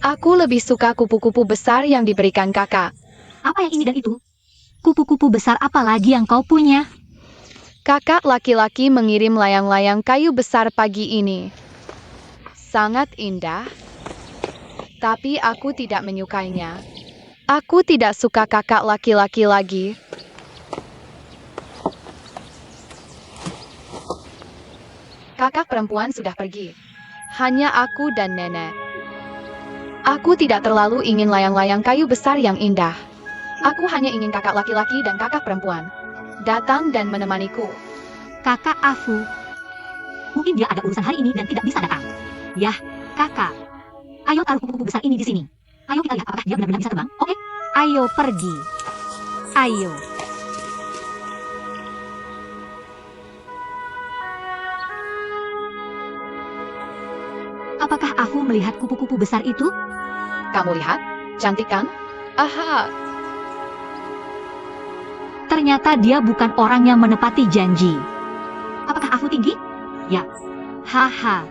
Aku lebih suka kupu-kupu besar yang diberikan kakak. Apa yang ini dan itu? Kupu-kupu besar apa lagi yang kau punya? Kakak laki-laki mengirim layang-layang kayu besar pagi ini. Sangat indah. Tapi aku tidak menyukainya. Aku tidak suka kakak laki-laki lagi. Kakak perempuan sudah pergi. Hanya aku dan nenek. Aku tidak terlalu ingin layang-layang kayu besar yang indah. Aku hanya ingin kakak laki-laki dan kakak perempuan datang dan menemaniku. Kakak Afu. Mungkin dia ada urusan hari ini dan tidak bisa datang. Yah, kakak. Ayo taruh kupu-kupu besar ini di sini. Ayo kita lihat apakah dia benar-benar bisa terbang. Oke? Ayo pergi. Ayo. Apakah Afu melihat kupu-kupu besar itu? Kamu lihat? Cantik kan? Aha, Ternyata dia bukan orang yang menepati janji. Apakah Afu tinggi? Ya. Haha.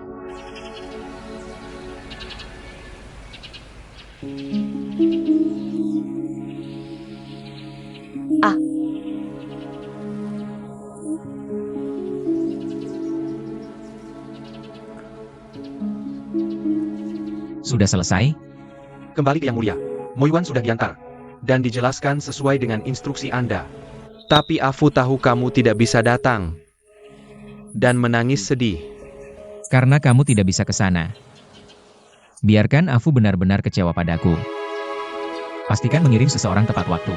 Sudah selesai? Kembali ke Yang Mulia. Moyuan sudah diantar dan dijelaskan sesuai dengan instruksi Anda. Tapi Afu tahu kamu tidak bisa datang. Dan menangis sedih. Karena kamu tidak bisa ke sana. Biarkan Afu benar-benar kecewa padaku. Pastikan mengirim seseorang tepat waktu.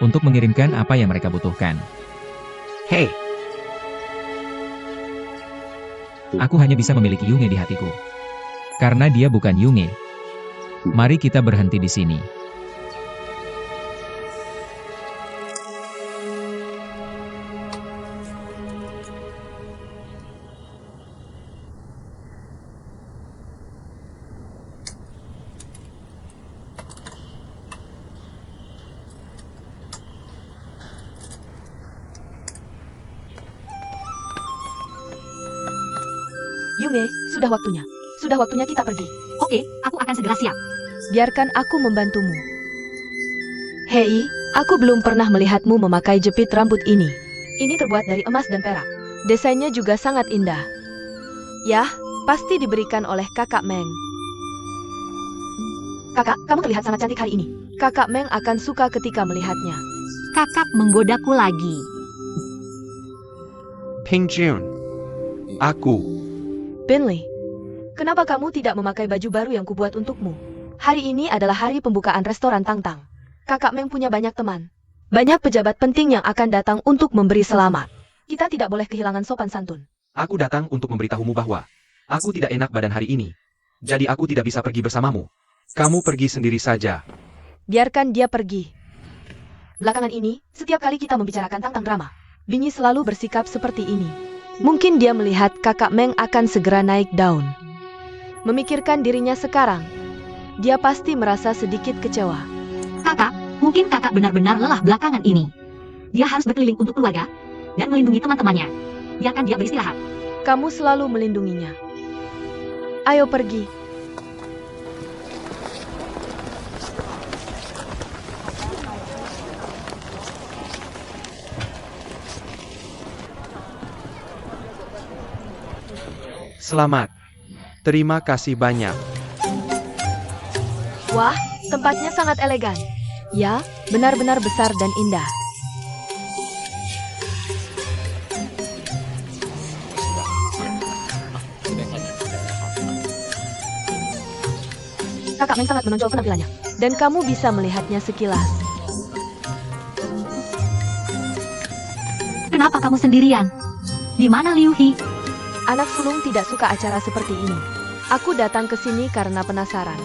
Untuk mengirimkan apa yang mereka butuhkan. Hei, Aku hanya bisa memiliki Yunge di hatiku. Karena dia bukan Yunge. Mari kita berhenti di sini. Yunge, sudah waktunya. Sudah waktunya kita pergi. Oke, aku akan segera siap. Biarkan aku membantumu. Hei, aku belum pernah melihatmu memakai jepit rambut ini. Ini terbuat dari emas dan perak. Desainnya juga sangat indah. Yah, pasti diberikan oleh kakak Meng. Kakak, kamu terlihat sangat cantik hari ini. Kakak Meng akan suka ketika melihatnya. Kakak menggodaku lagi. Ping Jun. Aku. Binley, kenapa kamu tidak memakai baju baru yang kubuat untukmu? Hari ini adalah hari pembukaan restoran Tangtang. Kakak Meng punya banyak teman. Banyak pejabat penting yang akan datang untuk memberi selamat. Kita tidak boleh kehilangan sopan santun. Aku datang untuk memberitahumu bahwa aku tidak enak badan hari ini. Jadi aku tidak bisa pergi bersamamu. Kamu pergi sendiri saja. Biarkan dia pergi. Belakangan ini, setiap kali kita membicarakan tentang drama, Binyi selalu bersikap seperti ini. Mungkin dia melihat kakak Meng akan segera naik daun. Memikirkan dirinya sekarang, dia pasti merasa sedikit kecewa. Kakak, mungkin kakak benar-benar lelah belakangan ini. Dia harus berkeliling untuk keluarga dan melindungi teman-temannya. Biarkan dia beristirahat. Kamu selalu melindunginya. Ayo pergi. Selamat. Terima kasih banyak. Wah, tempatnya sangat elegan. Ya, benar-benar besar dan indah. Kakak Meng sangat menonjol penampilannya, dan kamu bisa melihatnya sekilas. Kenapa kamu sendirian? Di mana Liu He? Anak sulung tidak suka acara seperti ini. Aku datang ke sini karena penasaran.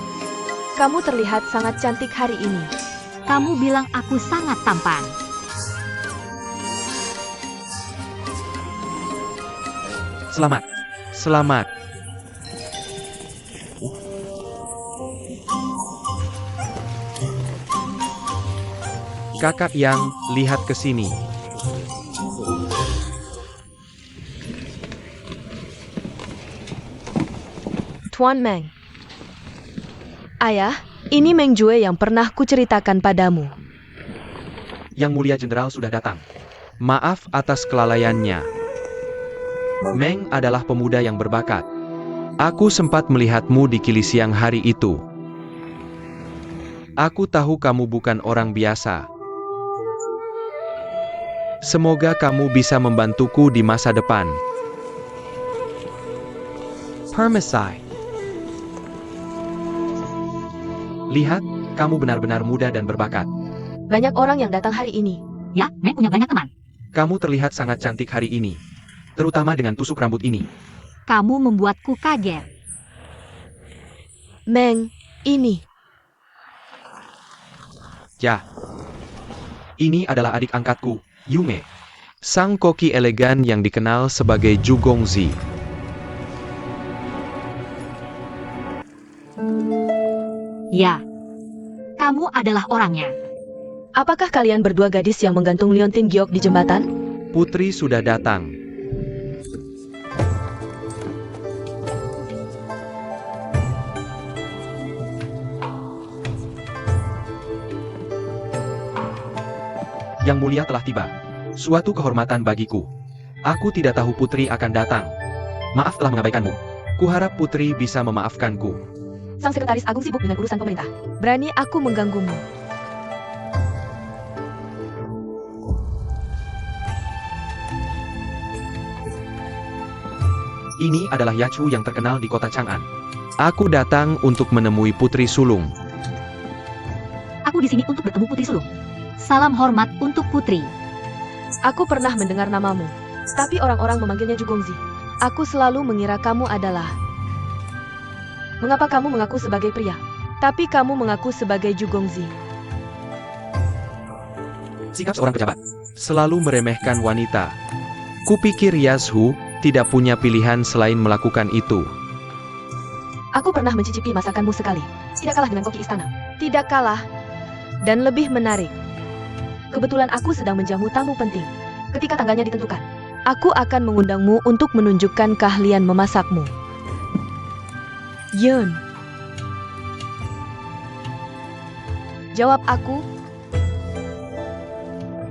Kamu terlihat sangat cantik hari ini. Kamu bilang aku sangat tampan. Selamat. Selamat. Kakak Yang, lihat ke sini. Tuan Meng. Ayah, ini Meng Jue yang pernah kuceritakan padamu. Yang Mulia Jenderal sudah datang. Maaf atas kelalaiannya. Meng adalah pemuda yang berbakat. Aku sempat melihatmu di Kili siang hari itu. Aku tahu kamu bukan orang biasa. Semoga kamu bisa membantuku di masa depan. Permisi. Lihat, kamu benar-benar muda dan berbakat. Banyak orang yang datang hari ini. Ya, Meng punya banyak teman. Kamu terlihat sangat cantik hari ini. Terutama dengan tusuk rambut ini. Kamu membuatku kaget. Meng, ini. Ya. Ini adalah adik angkatku, Yume. Sang koki elegan yang dikenal sebagai Zhu Gongzi. Ya. Kamu adalah orangnya. Apakah kalian berdua gadis yang menggantung liontin giok di jembatan? Putri sudah datang. Yang Mulia telah tiba. Suatu kehormatan bagiku. Aku tidak tahu Putri akan datang. Maaf telah mengabaikanmu. Kuharap Putri bisa memaafkanku. Sang sekretaris agung sibuk dengan urusan pemerintah. Berani aku mengganggumu. Ini adalah Yachu yang terkenal di kota Chang'an. Aku datang untuk menemui Putri Sulung. Aku di sini untuk bertemu Putri Sulung. Salam hormat untuk Putri. Aku pernah mendengar namamu, tapi orang-orang memanggilnya Zhu Gongzi. Aku selalu mengira kamu adalah... Mengapa kamu mengaku sebagai pria? Tapi kamu mengaku sebagai Zhu Gongzi. Sikap seorang pejabat. Selalu meremehkan wanita. Kupikir Yazhu tidak punya pilihan selain melakukan itu. Aku pernah mencicipi masakanmu sekali. Tidak kalah dengan koki istana. Tidak kalah. Dan lebih menarik. Kebetulan aku sedang menjamu tamu penting. Ketika tanggalnya ditentukan, aku akan mengundangmu untuk menunjukkan keahlian memasakmu. Yun. Jawab aku.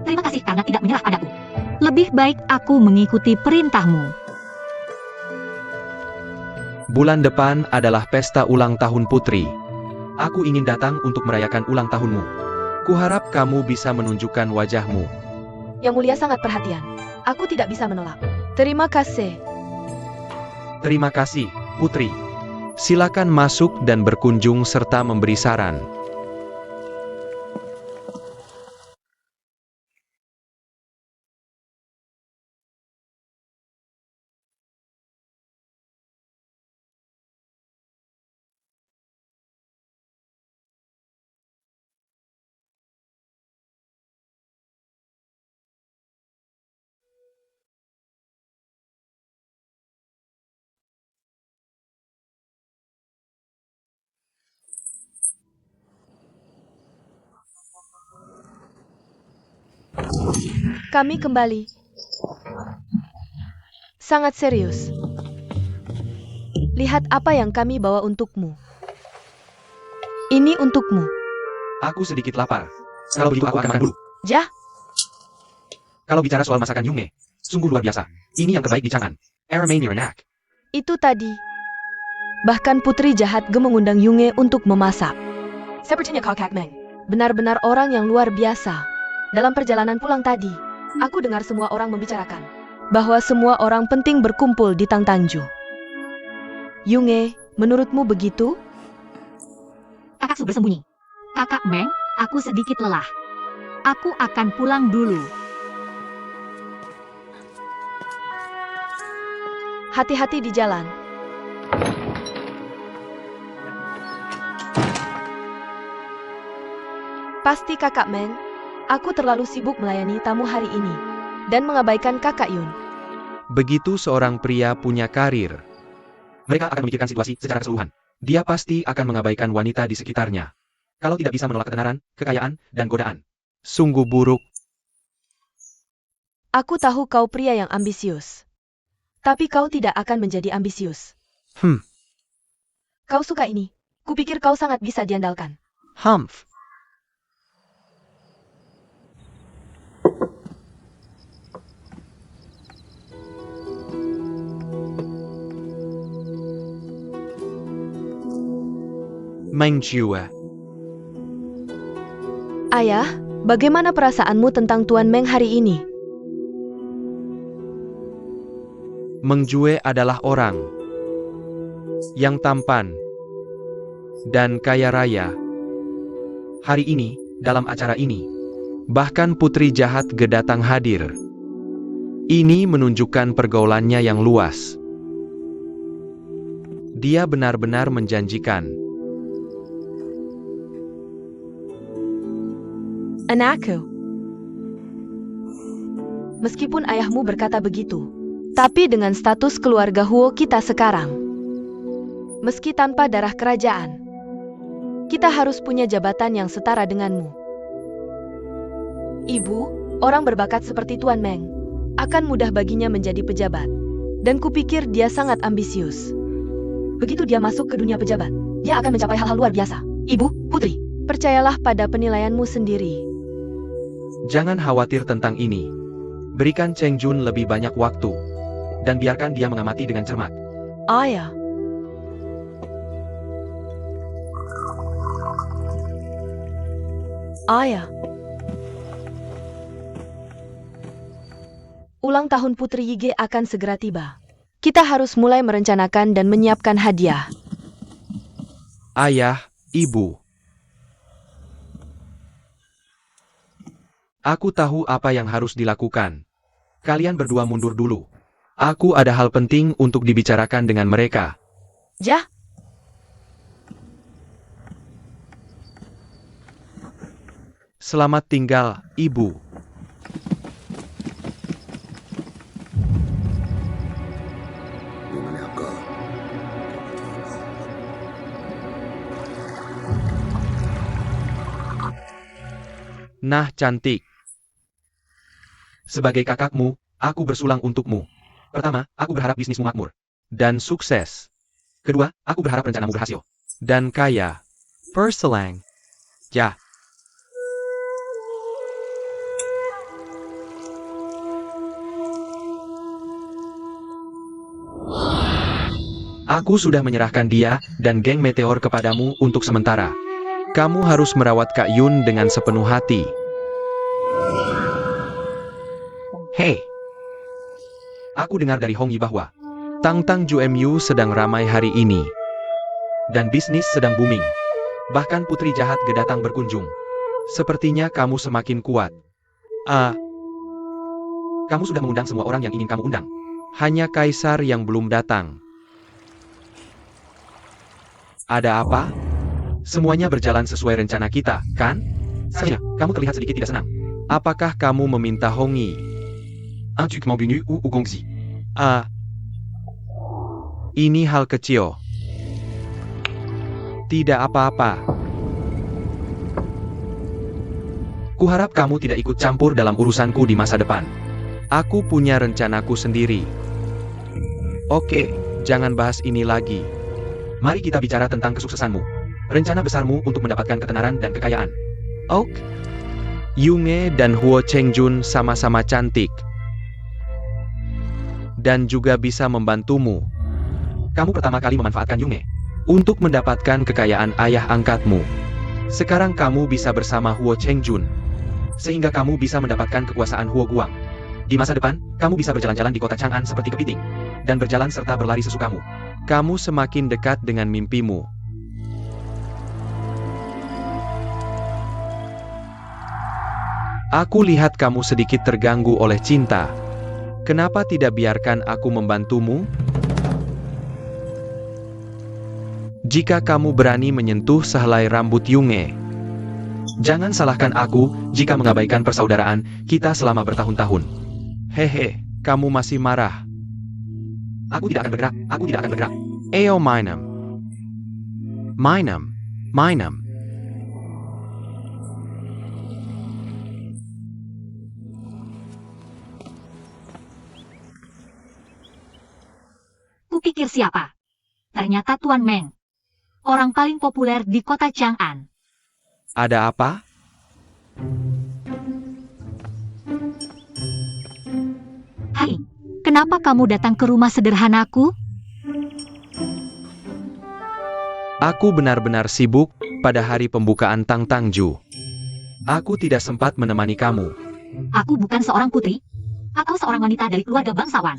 Terima kasih karena tidak menyerah padaku. Lebih baik aku mengikuti perintahmu. Bulan depan adalah pesta ulang tahun Putri. Aku ingin datang untuk merayakan ulang tahunmu. Kuharap kamu bisa menunjukkan wajahmu. Yang Mulia sangat perhatian. Aku tidak bisa menolak. Terima kasih. Terima kasih, Putri. Silakan masuk dan berkunjung serta memberi saran. Kami kembali. Sangat serius. Lihat apa yang kami bawa untukmu. Ini untukmu. Aku sedikit lapar. Kalau begitu aku akan makan dulu. Jah, Kalau bicara soal masakan Yume, sungguh luar biasa. Ini yang terbaik di Chang'an. Aramane Niranak. Itu tadi. Bahkan putri jahat Ge mengundang Yunge untuk memasak. Sepertinya Kakak Meng benar-benar orang yang luar biasa. Dalam perjalanan pulang tadi, aku dengar semua orang membicarakan bahwa semua orang penting berkumpul di Tangtangju. Yunge, menurutmu begitu? Kakak sudah bersembunyi. Kakak Meng, aku sedikit lelah. Aku akan pulang dulu. Hati-hati di jalan. Pasti Kakak Meng, aku terlalu sibuk melayani tamu hari ini dan mengabaikan Kakak Yun. Begitu seorang pria punya karir, Mereka akan memikirkan situasi secara keseluruhan. Dia pasti akan mengabaikan wanita di sekitarnya. Kalau tidak bisa menolak ketenaran, kekayaan, dan godaan. sungguh buruk. Aku tahu kau pria yang ambisius. Tapi kau tidak akan menjadi ambisius. Kau suka ini. Kupikir kau sangat bisa diandalkan. Humph. Meng Jue. Ayah, bagaimana perasaanmu tentang Tuan Meng hari ini? Meng Jue adalah orang yang tampan dan kaya raya. Hari ini, dalam acara ini, bahkan putri jahat Ge datang hadir. Ini menunjukkan pergaulannya yang luas. Dia benar-benar menjanjikan. Anakku. Meskipun ayahmu berkata begitu, tapi dengan status keluarga Huo kita sekarang, meski tanpa darah kerajaan, kita harus punya jabatan yang setara denganmu. Ibu, orang berbakat seperti Tuan Meng, akan mudah baginya menjadi pejabat. Dan kupikir dia sangat ambisius. Begitu dia masuk ke dunia pejabat, dia akan mencapai hal-hal luar biasa. Ibu, putri, percayalah pada penilaianmu sendiri. Jangan khawatir tentang ini. Berikan Cheng Jun lebih banyak waktu. Dan biarkan dia mengamati dengan cermat. Ayah. Ayah. Ulang tahun Putri Yige akan segera tiba. Kita harus mulai merencanakan dan menyiapkan hadiah. Ayah, ibu. Aku tahu apa yang harus dilakukan. Kalian berdua mundur dulu. Aku ada hal penting untuk dibicarakan dengan mereka. Jah. Selamat tinggal, ibu. Nah, cantik. Sebagai kakakmu, aku bersulang untukmu. Pertama, aku berharap bisnismu makmur. Dan sukses. Kedua, aku berharap rencanamu berhasil. Dan kaya. Perselang. Ya. Aku sudah menyerahkan dia dan geng Meteor kepadamu untuk sementara. Kamu harus merawat Kak Yun dengan sepenuh hati. Hei. Aku dengar dari Hong Yi bahwa Tangtangju MU sedang ramai hari ini. dan bisnis sedang booming. Bahkan putri jahat Ge datang berkunjung. Sepertinya kamu semakin kuat. Kamu sudah mengundang semua orang yang ingin kamu undang. Hanya kaisar yang belum datang. Ada apa? Semuanya berjalan sesuai rencana kita, kan? Sayang, kamu terlihat sedikit tidak senang. Apakah kamu meminta Hong Yi? Un truc m'embenu ou Gongzi. Ini hal kecil. Tidak apa-apa. Kuharap kamu tidak ikut campur dalam urusanku di masa depan. Aku punya rencanaku sendiri. Oke, jangan bahas ini lagi. Mari kita bicara tentang kesuksesanmu. Rencana besarmu untuk mendapatkan ketenaran dan kekayaan. Oke. Yunge dan Huo Chengjun sama-sama cantik. Dan juga bisa membantumu. Kamu pertama kali memanfaatkan Yunge. Untuk mendapatkan kekayaan ayah angkatmu. Sekarang kamu bisa bersama Huo Chengjun. Sehingga kamu bisa mendapatkan kekuasaan Huo Guang. Di masa depan, kamu bisa berjalan-jalan di kota Chang'an seperti kepiting. Dan berjalan serta berlari sesukamu. Kamu semakin dekat dengan mimpimu. Aku lihat kamu sedikit terganggu oleh cinta. Kenapa tidak biarkan aku membantumu? Jika kamu berani menyentuh sehelai rambut Yunge. Jangan salahkan aku jika mengabaikan persaudaraan kita selama bertahun-tahun. Hehe, kamu masih marah. Aku tidak akan bergerak, aku tidak akan bergerak. Ayo Minam. Minam. Minam. Kupikir siapa? Ternyata Tuan Meng. Orang paling populer di kota Chang'an. Ada apa? Hai, kenapa kamu datang ke rumah sederhanaku? Aku benar-benar sibuk pada hari pembukaan Tang Tangju. Aku tidak sempat menemani kamu. Aku bukan seorang putri, atau seorang wanita dari keluarga bangsawan.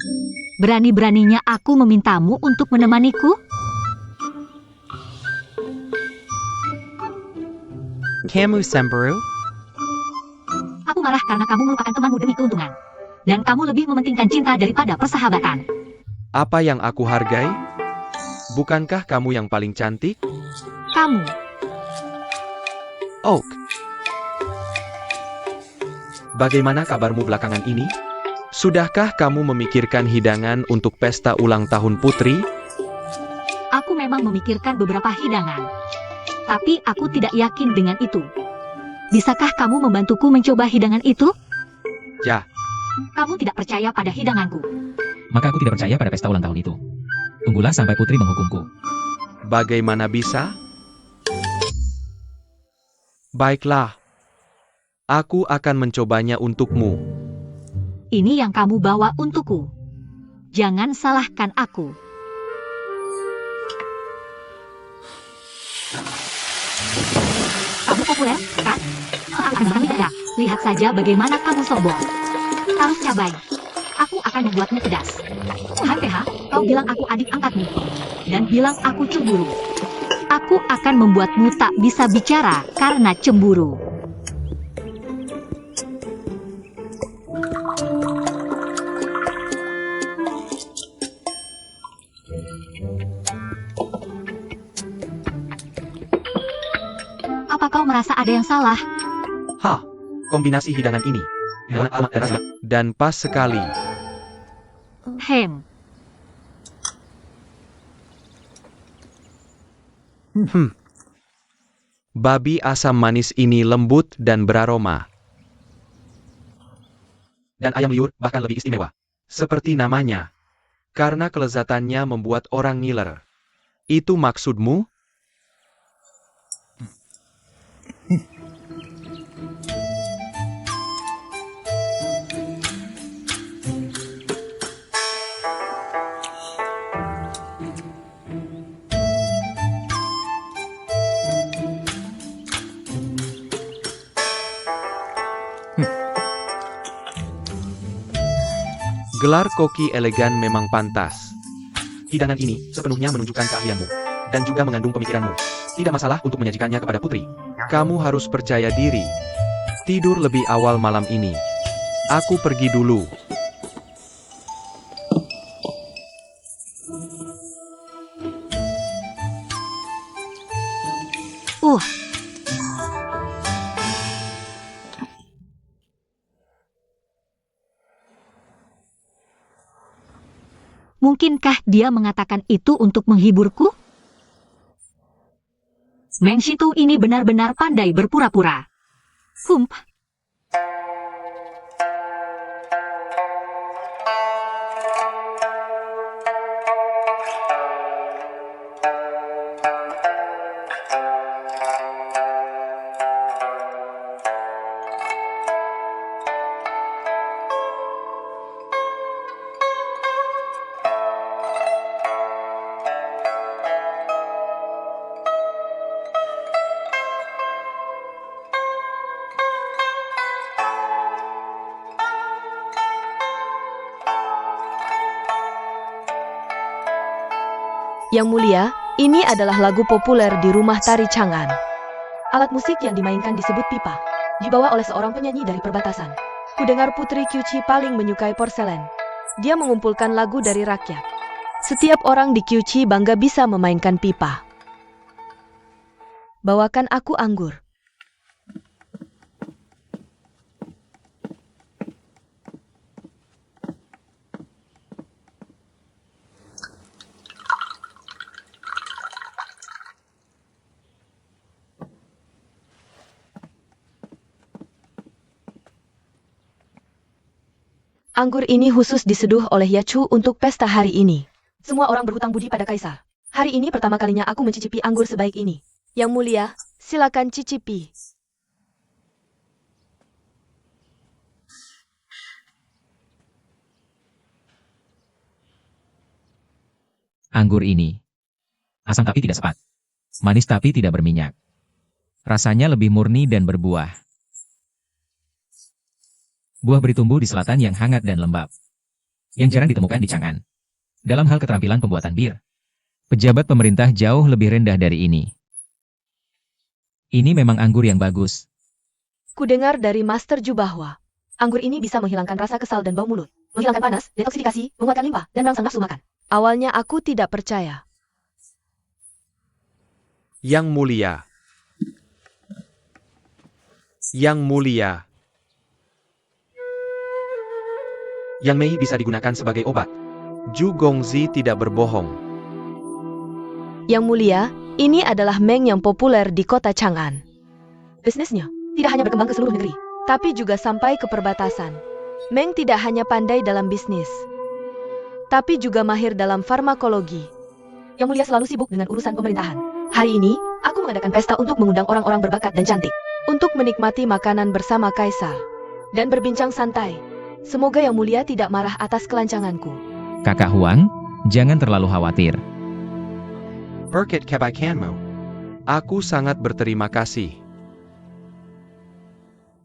Berani-beraninya aku memintamu untuk menemaniku? Kamu cemburu? Aku marah karena kamu melupakan temanmu demi keuntungan. Dan kamu lebih mementingkan cinta daripada persahabatan. Apa yang aku hargai? Bukankah kamu yang paling cantik? Kamu, Oak, Bagaimana kabarmu belakangan ini? sudahkah kamu memikirkan hidangan untuk pesta ulang tahun putri? aku memang memikirkan beberapa hidangan. Tapi aku tidak yakin dengan itu. Bisakah kamu membantuku mencoba hidangan itu? Ya. Kamu tidak percaya pada hidanganku. Maka aku tidak percaya pada pesta ulang tahun itu. Tunggulah sampai putri menghukumku. Bagaimana bisa? Baiklah. Aku akan mencobanya untukmu. Ini yang kamu bawa untukku. Jangan salahkan aku. Kamu populer, kan? Tidak. Lihat saja bagaimana kamu sombong. Taruh cabai. Aku akan membuatnya pedas. Tuhan PH, kau bilang aku adik angkatmu. Dan bilang aku cemburu. Aku akan membuatmu tak bisa bicara karena cemburu. Apa kau merasa ada yang salah? Hah, kombinasi hidangan ini. Amat deras. Dan pas sekali. Hem, Babi asam manis ini lembut dan beraroma. Dan ayam liur bahkan lebih istimewa. Seperti namanya. Karena kelezatannya membuat orang ngiler. Itu maksudmu? Gelar koki elegan memang pantas. Hidangan ini sepenuhnya menunjukkan keahlianmu. Dan juga mengandung pemikiranmu. Tidak masalah untuk menyajikannya kepada putri. Kamu harus percaya diri. Tidur lebih awal malam ini. Aku pergi dulu. Mungkinkah dia mengatakan itu untuk menghiburku? Meng Shitu ini benar-benar pandai berpura-pura. Hump. Yang mulia, ini adalah lagu populer di rumah tari Chang'an. Alat musik yang dimainkan disebut pipa. Dibawa oleh seorang penyanyi dari perbatasan. Kudengar Putri Qiuqi paling menyukai porselen. Dia mengumpulkan lagu dari rakyat. Setiap orang di Qiuqi bangga bisa memainkan pipa. Bawakan aku anggur. Anggur ini khusus diseduh oleh Yachu untuk pesta hari ini. Semua orang berhutang budi pada Kaisar. Hari ini pertama kalinya aku mencicipi anggur sebaik ini. Yang mulia, silakan cicipi. Anggur ini. Asam tapi tidak sepat. Manis tapi tidak berminyak. Rasanya lebih murni dan berbuah. Buah beri tumbuh di selatan yang hangat dan lembab. Yang jarang ditemukan di Chang'an. Dalam hal keterampilan pembuatan bir, pejabat pemerintah jauh lebih rendah dari ini. Ini memang anggur yang bagus. Kudengar dari Master Ju bahwa anggur ini bisa menghilangkan rasa kesal dan bau mulut, menghilangkan panas, detoksifikasi, menguatkan limpa, dan merangsang nafsu makan. Awalnya aku tidak percaya. Yang mulia. Yang mulia. Yang Mei bisa digunakan sebagai obat. Ju Gongzi tidak berbohong. Yang mulia, ini adalah Meng yang populer di kota Chang'an. Bisnisnya tidak hanya berkembang ke seluruh negeri, tapi juga sampai ke perbatasan. Meng tidak hanya pandai dalam bisnis, tapi juga mahir dalam farmakologi. Yang mulia selalu sibuk dengan urusan pemerintahan. Hari ini, aku mengadakan pesta untuk mengundang orang-orang berbakat dan cantik, untuk menikmati makanan bersama Kaisar, dan berbincang santai. Semoga Yang Mulia tidak marah atas kelancanganku. Kakak Huang, jangan terlalu khawatir. Perkit kebaikanmu. Aku sangat berterima kasih.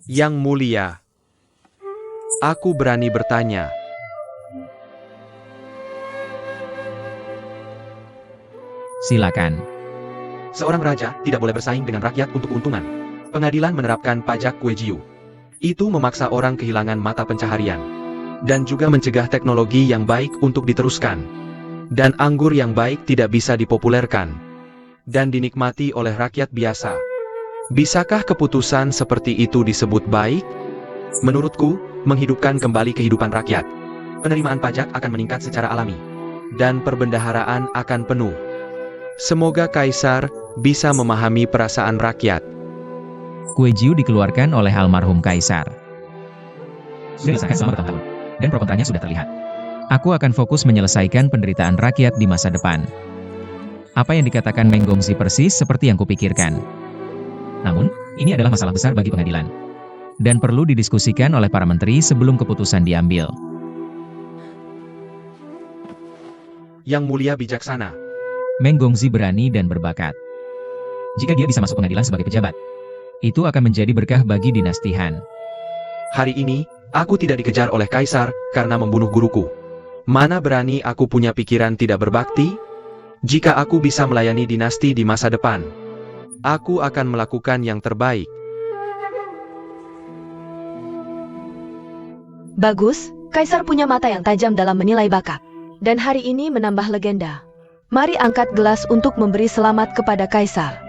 Yang mulia. Aku berani bertanya. Silakan. Seorang raja tidak boleh bersaing dengan rakyat untuk keuntungan. Pengadilan menerapkan pajak kuejiu. Itu memaksa orang kehilangan mata pencaharian. Dan juga mencegah teknologi yang baik untuk diteruskan. Dan anggur yang baik tidak bisa dipopulerkan. Dan dinikmati oleh rakyat biasa. Bisakah keputusan seperti itu disebut baik? Menurutku, menghidupkan kembali kehidupan rakyat. Penerimaan pajak akan meningkat secara alami. Dan perbendaharaan akan penuh. Semoga Kaisar bisa memahami perasaan rakyat. Kue Jiu dikeluarkan oleh almarhum Kaisar. Sudah disahkan selama bertahun-tahun, dan pro kontranya sudah terlihat. Aku akan fokus menyelesaikan penderitaan rakyat di masa depan. Apa yang dikatakan Meng Gongzi persis seperti yang kupikirkan. Namun, ini adalah masalah besar bagi pengadilan. Dan perlu didiskusikan oleh para menteri sebelum keputusan diambil. Yang Mulia bijaksana. Meng Gongzi berani dan berbakat. Jika dia bisa masuk pengadilan sebagai pejabat, itu akan menjadi berkah bagi dinasti Han. Hari ini, aku tidak dikejar oleh Kaisar karena membunuh guruku. Mana berani aku punya pikiran tidak berbakti? Jika aku bisa melayani dinasti di masa depan, aku akan melakukan yang terbaik. Bagus, Kaisar punya mata yang tajam dalam menilai bakat. Dan hari ini menambah legenda. Mari angkat gelas untuk memberi selamat kepada Kaisar.